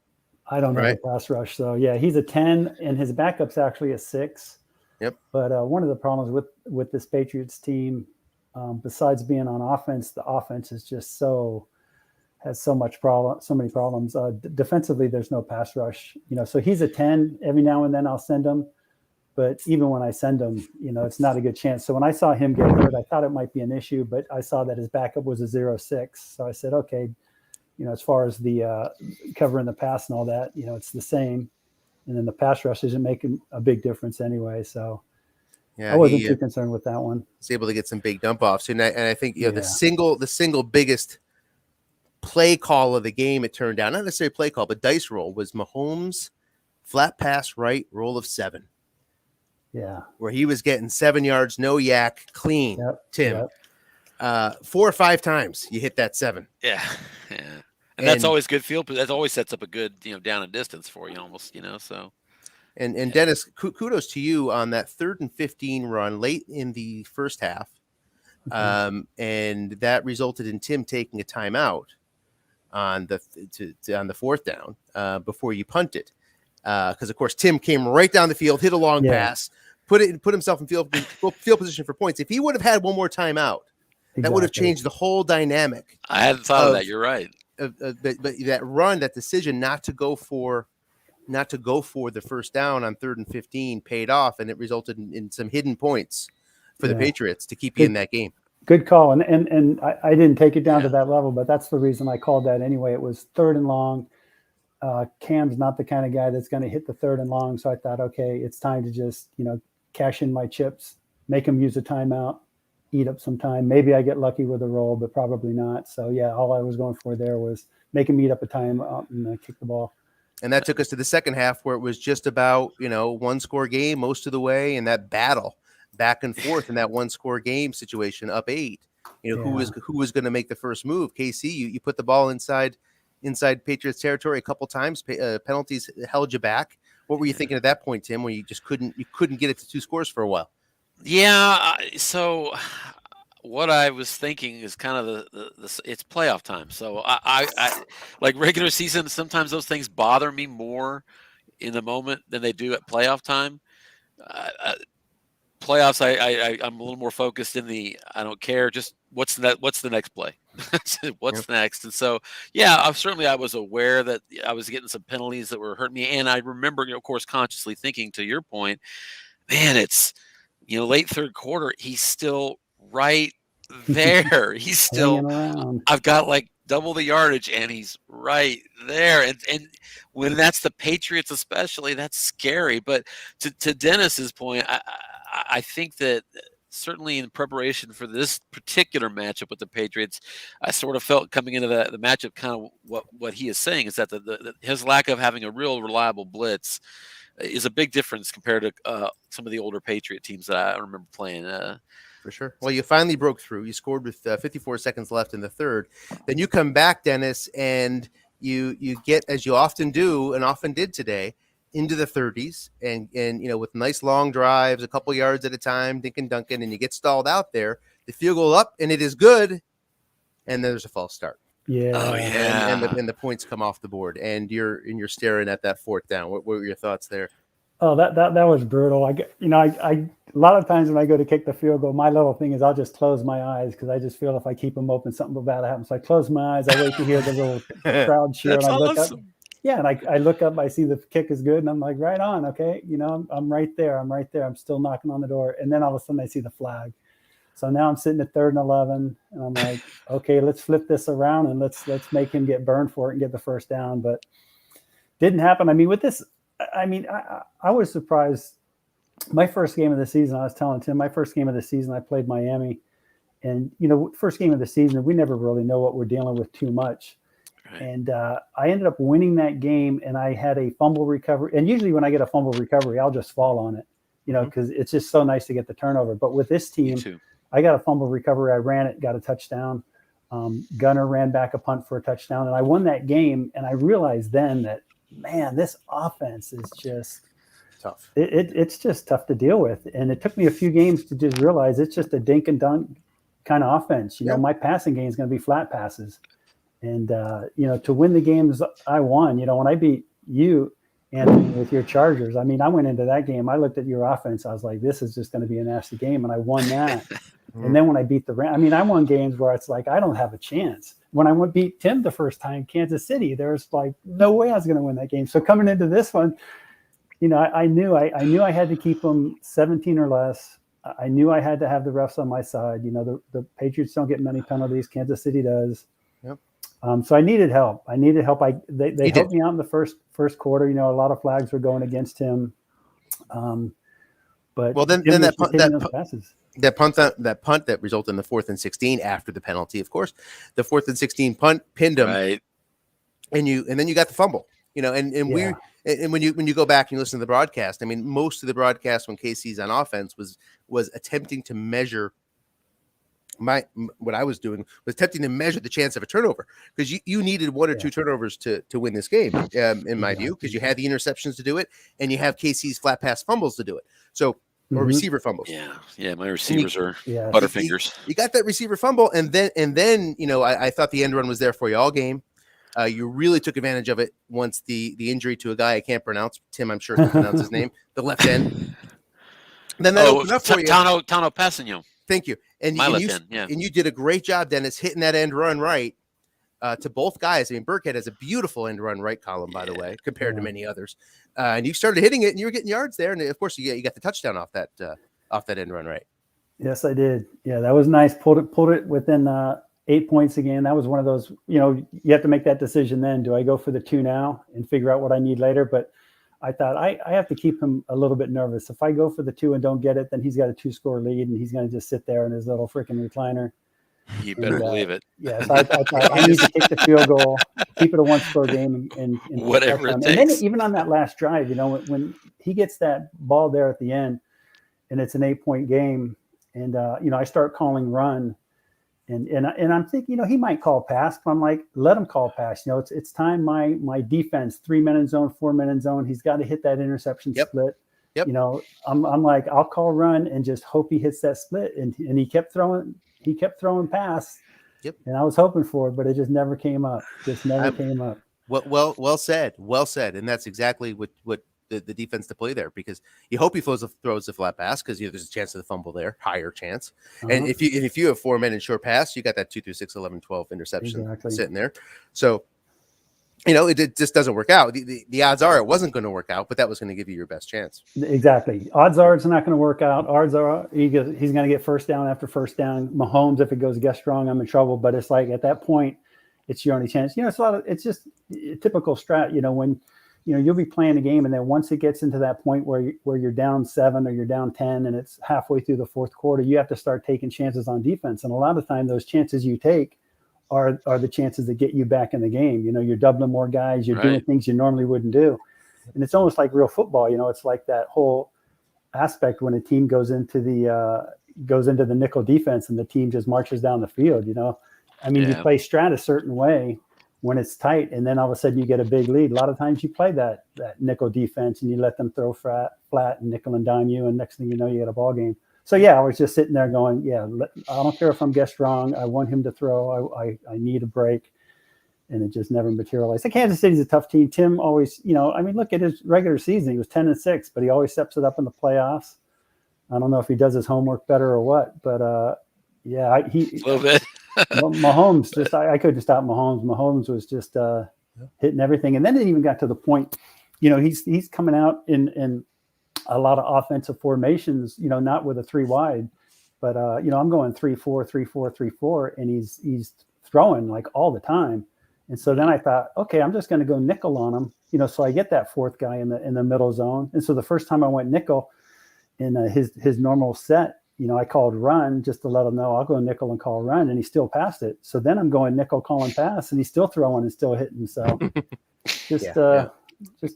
I don't know the pass rush, so he's a 10, and his backup's actually a 6. Yep. But one of the problems with this Patriots team, besides being on offense, the offense is just so has so many problems. Defensively, there's no pass rush. So he's a 10. Every now and then I'll send him, but even when I send him, it's not a good chance. So when I saw him get hurt, I thought it might be an issue, but I saw that his backup was a 0.6. So I said, okay, as far as the covering the pass and all that, it's the same. And then the pass rush isn't making a big difference anyway. So Yeah, I wasn't too concerned with that one. He's able to get some big dump offs, and I think the single biggest play call of the game, it turned out, not necessarily play call, but dice roll, was Mahomes' flat pass right roll of 7. Yeah, where he was getting 7 yards, no yak, clean. Yep. Tim, Yep. 4 or 5 times you hit that 7. Yeah. And that's always good field, but that always sets up a good, down and distance for you almost, so. And Dennis, kudos to you on that 3rd and 15 run late in the first half. And that resulted in Tim taking a timeout on the 4th down before you punted. Because of course Tim came right down the field, hit a long pass, put himself in field position for points. If he would have had one more timeout, that would have changed the whole dynamic. I hadn't thought of that. You're right. But that run, that decision not to go for the first down on 3rd and 15 paid off, and it resulted in some hidden points for the Patriots to keep you in that game. Good call. And I didn't take it down to that level, but that's the reason I called that anyway. It was 3rd and long. Cam's not the kind of guy that's going to hit the 3rd and long. So I thought, okay, it's time to just, cash in my chips, make him use a timeout, eat up some time. Maybe I get lucky with a roll, but probably not. So yeah, all I was going for there was make him eat up a time and kick the ball. And that took us to the second half, where it was just about, 1-score game most of the way, and that battle back and forth in that 1-score game situation, up 8. Who was going to make the first move? KC, you put the ball inside Patriots territory a couple times. Penalties held you back. What were you thinking at that point, Tim, when you just couldn't get it to 2 scores for a while? Yeah. So what I was thinking is kind of the it's playoff time. So I like regular season. Sometimes those things bother me more in the moment than they do at playoff time. Playoffs, I'm a little more focused in the I don't care. Just what's the next play? What's next? And so, I was aware that I was getting some penalties that were hurting me, and I remember, of course, consciously thinking, to your point, man, it's late 3rd quarter. He's still right there. He's still. I've got like double the yardage, and he's right there. And when that's the Patriots, especially, that's scary. But to Dennis's point, I think that certainly in preparation for this particular matchup with the Patriots, I sort of felt coming into the matchup kind of what he is saying is that his lack of having a real reliable blitz is a big difference compared to some of the older Patriot teams that I remember playing. For sure. Well, you finally broke through. You scored with 54 seconds left in the 3rd. Then you come back, Dennis, and you get, as you often do and often did today, into the 30s and with nice long drives, a couple yards at a time, Duncan, and you get stalled out there. The field goal up, and it is good, and then there's a false start. Yeah. Oh yeah. And the points come off the board, and you're staring at that 4th down. What were your thoughts there? Oh, that was brutal. I a lot of times when I go to kick the field goal, my little thing is I'll just close my eyes because I just feel if I keep them open, something bad happens. So I close my eyes. I wait to hear the little crowd cheer, and I look up. Yeah, and I look up. I see the kick is good, and I'm like, right on. Okay, I'm right there. I'm still knocking on the door, and then all of a sudden I see the flag. So now I'm sitting at 3rd and 11, and I'm like, okay, let's flip this around and let's make him get burned for it and get the first down. But didn't happen. I mean, with this. I was surprised. My first game of the season, I was telling Tim, my first game of the season, I played Miami. And, first game of the season, we never really know what we're dealing with too much. Right. And I ended up winning that game, and I had a fumble recovery. And usually when I get a fumble recovery, I'll just fall on it, because it's just so nice to get the turnover. But with this team, I got a fumble recovery. I ran it, got a touchdown. Gunner ran back a punt for a touchdown. And I won that game, and I realized then that, man, this offense is just tough. It's just tough to deal with. And it took me a few games to just realize it's just a dink and dunk kind of offense. My passing game is going to be flat passes. And, to win the games I won, when I beat you, Anthony, with your Chargers, I went into that game. I looked at your offense. I was like, this is just going to be a nasty game. And I won that. And then when I beat the Rams, I mean, I won games where it's like, I don't have a chance. When I beat Tim the first time, Kansas City, there's like no way I was going to win that game. So coming into this one, I knew I had to keep them 17 or less. I knew I had to have the refs on my side. The Patriots don't get many penalties. Kansas City does. Yep. So I needed help. They helped did. me out in the first quarter. A lot of flags were going against him. But then Jim that was punt, hitting those passes. that punt that resulted in the 4th and 16 after the penalty, of course, the 4th and 16 punt pinned him, Right. and then you got the fumble. And when you go back and you listen to the broadcast, I mean, most of the broadcast when KC's on offense was attempting to measure what I was doing was attempting to measure the chance of a turnover, because you needed 1 or 2 turnovers to win this game, in my view, because you had the interceptions to do it, and you have KC's flat pass fumbles to do it. So, or receiver fumbles. Yeah. My receivers are Yeah. butterfingers. You got that receiver fumble, and then I thought the end run was there for you all game. You really took advantage of it once the injury to a guy I can't pronounce. Tim, I'm sure can pronounce his name. The left end. Then that opened up for you. Tano Passigno. Thank you. And My left you, end, yeah. And you did a great job, Dennis, hitting that end run right to both guys. I mean, Burkhead has a beautiful end run right column, by the way, compared to many others. And you started hitting it, and you were getting yards there. And of course, you got the touchdown off that end run right. Yes, I did. Yeah, that was nice. Pulled it within 8 points again. That was one of those. You have to make that decision. Then, do I go for the 2 now and figure out what I need later? But I thought I have to keep him a little bit nervous. If I go for the 2 and don't get it, then he's got a 2-score lead, and he's going to just sit there in his little freaking recliner. You better believe it. Yes, I thought I need to kick the field goal, keep it a 1-score game, and Whatever it takes. And then even on that last drive, when he gets that ball there at the end, and it's an 8-point game, and I start calling run. And I'm thinking, he might call pass, but I'm like, let him call pass. It's time my defense, 3-men in zone, 4-men in zone. He's got to hit that interception split. Yep. I'm like, I'll call run and just hope he hits that split. And he kept throwing pass. Yep. And I was hoping for it, but it just never came up. Came up. Well said. And that's exactly what the defense to play there, because you hope he throws the flat pass, because there's a chance of the fumble there, higher chance. And if you have 4 men in short pass, you got that 2 through 6, 11, 12 interception sitting there. So it just doesn't work out. The odds are it wasn't going to work out, but that was going to give you your best chance. Exactly. Odds are it's not going to work out. Odds are he's going to get first down after first down. Mahomes, if it goes guess wrong, I'm in trouble. But it's like at that point, it's your only chance. It's just a typical strat. When you'll be playing a game, and then once it gets into that point where you're down 7 or you're down 10, and it's halfway through the 4th quarter, you have to start taking chances on defense. And a lot of the time, those chances you take are the chances that get you back in the game. You're doubling more guys, you're doing things you normally wouldn't do. And it's almost like real football. It's like that whole aspect when a team goes into the nickel defense and the team just marches down the field. You play strat a certain way when it's tight, and then all of a sudden you get a big lead. A lot of times you play that nickel defense and you let them throw flat and nickel and dime you, and next thing you know, you get a ball game. So I was just sitting there going, I don't care if I'm guessed wrong. I want him to throw. I need a break, and it just never materialized. The Kansas City's a tough team. Tim always, look at his regular season. He was 10-6, but he always steps it up in the playoffs. I don't know if he does his homework better or what, but a little bit. Mahomes, I couldn't stop Mahomes. Mahomes was just hitting everything, and then it even got to the point, he's coming out in a lot of offensive formations, not with a 3 wide, but I'm going 3-4, 3-4, 3-4, and he's throwing like all the time. And so then I thought, okay, I'm just going to go nickel on him, so I get that 4th guy in the middle zone. And so the first time I went nickel in his normal set, I called run just to let him know I'll go nickel and call run, and he still passed it. So then I'm going nickel, calling pass, and he's still throwing and still hitting. So just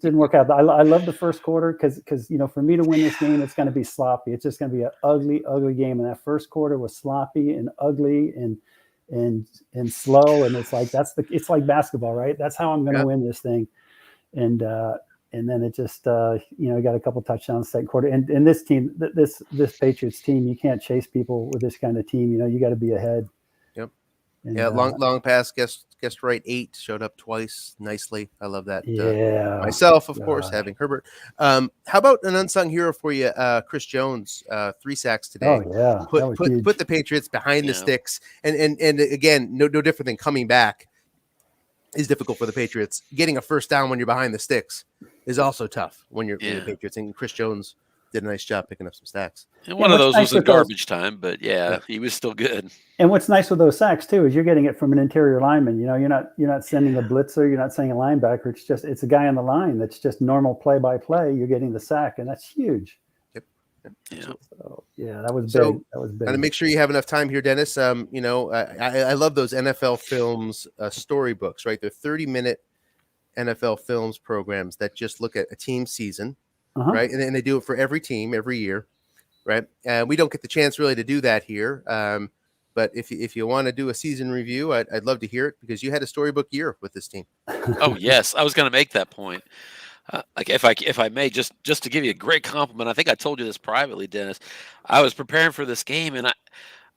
didn't work out. I love the first quarter because for me to win this game, it's going to be sloppy. It's just going to be an ugly, ugly game. And that first quarter was sloppy and ugly and slow. And it's like it's like basketball, right? That's how I'm going to win this thing. And then it just got a couple touchdowns second quarter. And this team, this Patriots team, you can't chase people with this kind of team. You got to be ahead. Yep. And, Yeah, long pass, guessed right 8, showed up twice nicely. I love that. yeah. Myself, of course, God. having Herbert. How about an unsung hero for you, Chris Jones? 3 sacks today. Oh yeah, that was huge. Put the Patriots behind the Yeah. sticks, and again, no different than coming back is difficult for the Patriots. Getting a first down when you're behind the sticks is also tough when you're the Patriots. And Chris Jones did a nice job picking up some stacks. And one of those nice was in with those- garbage time, but yeah, he was still good. And what's nice with those sacks too is you're getting it from an interior lineman. You know, you're not sending a blitzer, you're not sending a linebacker. It's a guy on the line that's just normal play by play. You're getting the sack, and that's huge. Yeah. So, yeah, that was big. So, that was big. Got to make sure you have enough time here, Dennis. I love those NFL films storybooks, right? They're 30-minute NFL films programs that just look at a team season, right? And then they do it for every team every year, right? We don't get the chance really to do that here. But if you want to do a season review, I'd love to hear it because you had a storybook year with this team. Oh yes, I was going to make that point. Like if I may, just to give you a great compliment, I think I told you this privately, Dennis. I was preparing for this game, and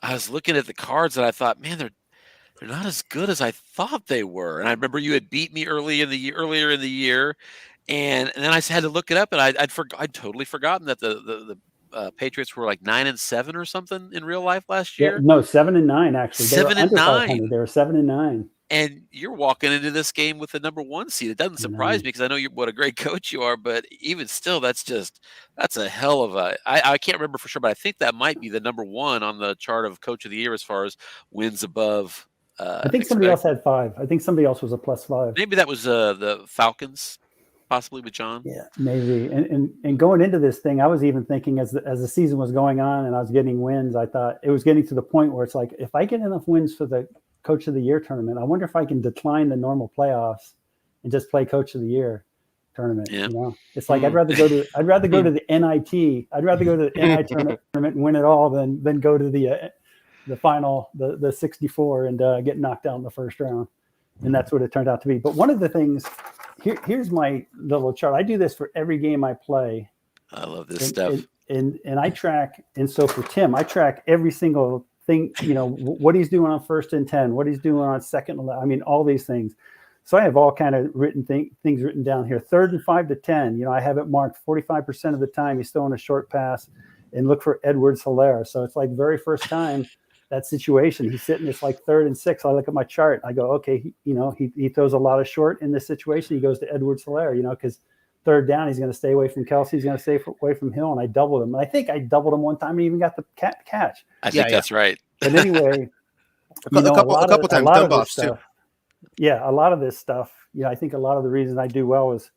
I was looking at the cards, and I thought, man, they're not as good as I thought they were. And I remember you had beat me earlier in the year, and then I had to look it up, and I'd totally forgotten that the Patriots were like 9-7 or something in real life last year. Yeah, no, 7-9 actually. They were 7-9. under 500. They were 7-9. And you're walking into this game with the number 1 seed. It doesn't surprise me because I know what a great coach you are, but even still, that's a hell of a. I can't remember for sure, but I think that might be the number 1 on the chart of Coach of the Year as far as wins above. I think somebody else had 5. I think somebody else was a +5. Maybe that was the Falcons, possibly with John. Yeah, maybe. And going into this thing, I was even thinking as the season was going on and I was getting wins, I thought it was getting to the point where it's like, if I get enough wins for the Coach of the Year tournament, I wonder if I can decline the normal playoffs and just play Coach of the Year tournament. Yeah. You know, it's like I'd rather go to the NIT. I'd rather go to the NIT tournament and win it all than go to the final, the 64 and get knocked out in the first round. And that's what it turned out to be. But one of the things here's my little chart. I do this for every game I play. I love this stuff. And I track. And so for Tim, I track every single thing, you know, what he's doing on 1st and 10, what he's doing on 2nd. I mean, all these things. So I have all kind of things written down here. 3rd and 5 to 10, you know, I have it marked 45% of the time he's throwing a short pass and look for Edwards-Helaire. So it's like very first time that situation, he's sitting, it's like 3rd and 6. I look at my chart. I go, okay, he throws a lot of short in this situation. He goes to Edwards-Helaire, you know, because 3rd down, he's going to stay away from Kelsey. He's going to stay away from Hill. And I doubled him. And I think I doubled him one time and even got the catch. I think that's right. But anyway, a couple times dump offs too. Yeah, a lot of this stuff. I think a lot of the reason I do well is,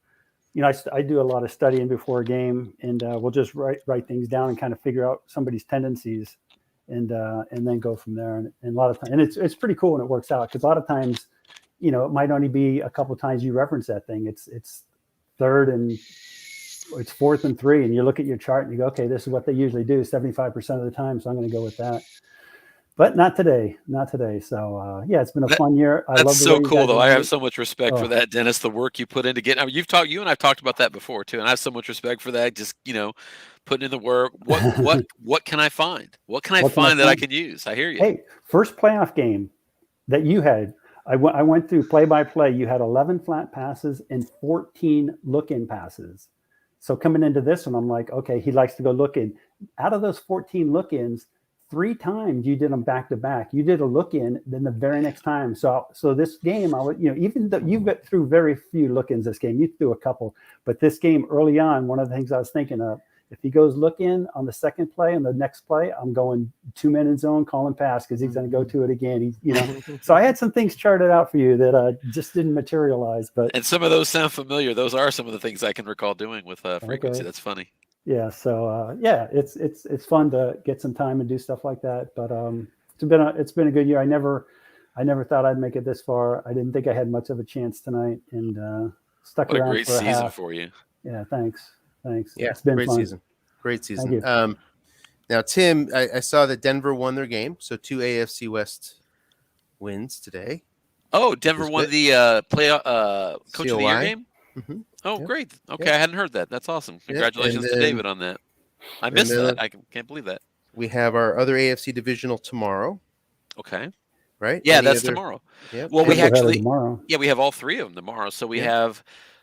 I do a lot of studying before a game, and we'll just write things down and kind of figure out somebody's tendencies, and then go from there. And a lot of times, and it's pretty cool when it works out, because a lot of times, it might only be a couple of times you reference that thing. It's 3rd and it's 4th and 3, and you look at your chart and you go, okay, this is what they usually do 75% of the time, so I'm going to go with that. But not today. So it's been a fun year. That's so cool, though. I have so much respect for that, Dennis. The work you put into getting. I mean, you and I've talked about that before too, and I have so much respect for that. Just putting in the work. What can I find? What can I find that I can use? I hear you. Hey, first playoff game that you had. I went through play by play. You had 11 flat passes and 14 look-in passes. So coming into this one, I'm like, okay, he likes to go look in. Out of those 14 look-ins, 3 times you did them back to back. You did a look in, then the very next time. So this game, I would, even though you've got through very few look-ins this game, you threw a couple, but this game early on, one of the things I was thinking of, if he goes look in on the second play and the next play, I'm going 2-man in zone, calling pass, because he's going to go to it again. So I had some things charted out for you that just didn't materialize. And some of those sound familiar. Those are some of the things I can recall doing with frequency. Okay. That's funny. Yeah. So it's fun to get some time and do stuff like that. But it's been a good year. I never thought I'd make it this far. I didn't think I had much of a chance tonight, and stuck around. What a great for a season half. for you. Yeah. Thanks. Yeah, it's been great fun. season. Great season. Thank you. Now, Tim, I saw that Denver won their game, so 2 AFC West wins today. Oh, Denver won the Coach of the Year game? Mm-hmm. Oh, great. Okay, I hadn't heard that. That's awesome. Congratulations to David on that. I missed that. I can't believe that. We have our other AFC divisional tomorrow. Okay. right? Yeah, Any that's other- tomorrow. Yep. Well, we Triple header actually, tomorrow. yeah, we have all three of them tomorrow. So we Yeah.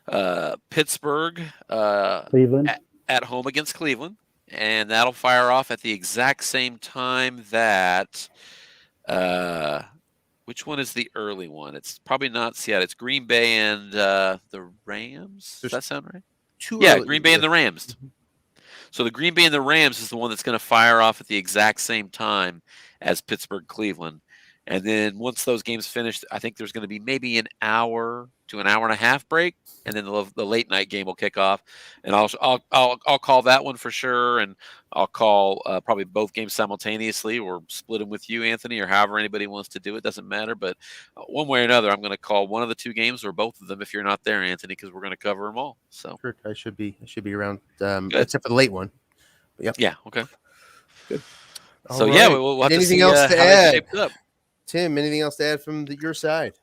have Pittsburgh Cleveland. at home against Cleveland, and that'll fire off at the exact same time that which one is the early one? It's probably not Seattle. It's Green Bay and the Rams. Does that sound right? Too Yeah, early. Green Bay and the Rams. So the Green Bay and the Rams is the one that's going to fire off at the exact same time as Pittsburgh Cleveland. And then once those games finish, I think there's going to be maybe an hour to an hour and a half break, and then the late night game will kick off. And I'll call that one for sure, and I'll call probably both games simultaneously, or split them with you, Anthony, or however anybody wants to do it. Doesn't matter, but one way or another, I'm going to call one of the two games or both of them if you're not there, Anthony, because we're going to cover them all. So Sure, I should be around, except for the late one. Yep. yeah, okay. All So yeah, right. we'll have to Anything see else how to that add? shapes up. Tim, anything else to add from your side?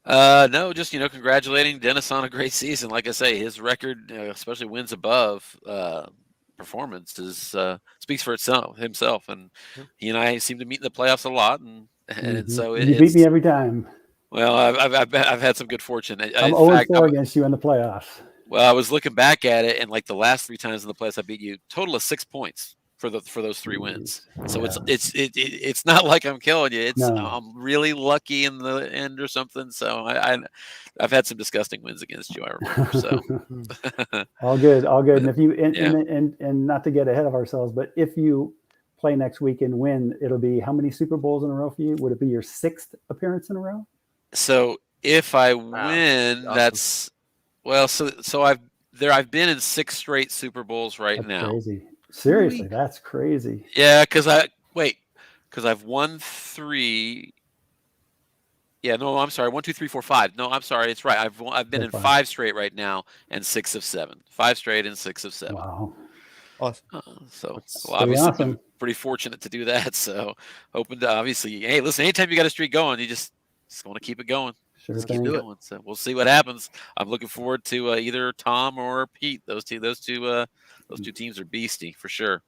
No, just congratulating Dennis on a great season. Like I say, his record, especially wins above performance, speaks for himself. And he and I seem to meet in the playoffs a lot, and so you beat me every time. Well, I've had some good fortune. I'm 0-4 against you in the playoffs. Well, I was looking back at it, and like the last 3 times in the playoffs, I beat you. Total of 6 points for those 3 wins. So it's not like I'm killing you. I'm really lucky in the end or something. So I've had some disgusting wins against you. I remember. So all good. And if you and not to get ahead of ourselves, but if you play next week and win, it'll be how many Super Bowls in a row for you? Would it be your 6th appearance in a row? So if I win, awesome. that's so I've been in 6 straight Super Bowls That's now. Crazy. Seriously, that's crazy. Yeah, because I've won 3. Yeah, no, I'm sorry. 1, 2, 3, 4, 5. No, I'm sorry. It's right. I've been in 5 straight right now, and 6 of 7. 5 straight and 6 of 7. Wow. Awesome. So That's obviously awesome. pretty fortunate to do that. So hoping to obviously, hey, listen, anytime you got a streak going, you just want to keep it going. Sure Just thing. keep going. So we'll see what happens. I'm looking forward to either Tom or Pete. Those two teams are beastie for sure.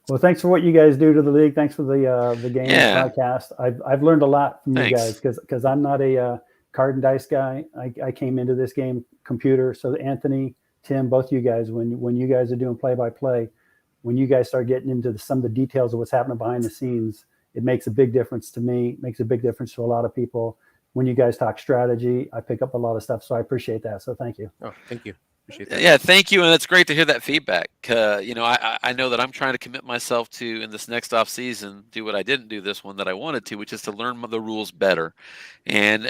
Well, thanks for what you guys do to the league. Thanks for the game podcast. I've learned a lot from you guys because I'm not a card and dice guy. I came into this game computer. So Anthony, Tim, both you guys, when you guys are doing play-by-play, when you guys start getting into some of the details of what's happening behind the scenes, it makes a big difference to me, makes a big difference to a lot of people. When you guys talk strategy, I pick up a lot of stuff. So I appreciate that. So thank you. Oh, thank you. Appreciate that. Yeah, thank you. And it's great to hear that feedback. I know that I'm trying to commit myself to, in this next off season, do what I didn't do this one that I wanted to, which is to learn the rules better. And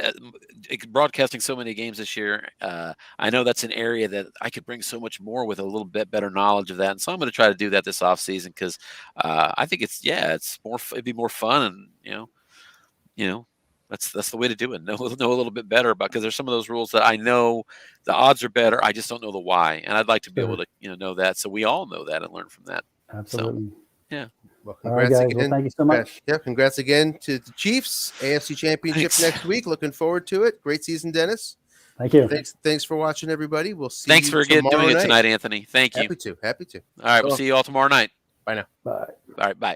broadcasting so many games this year, I know that's an area that I could bring so much more with a little bit better knowledge of that. And so I'm going to try to do that this off season because I think it'd be more fun, and that's the way to do it. Know a little bit better about, because there's some of those rules that I know the odds are better. I just don't know the why, and I'd like to be able to know that, so we all know that and learn from that. Absolutely. So, yeah. Well, All right, congrats guys. again. Well, thank you so much. Yeah, congrats again to the Chiefs. AFC Championship next week. Looking forward to it. Great season, Dennis. Thank you. Thanks for watching, everybody. We'll see. Thanks for doing it tonight, Anthony. Thank you. Happy to. All right, we'll see you all tomorrow night. Bye now. Bye. All right, bye.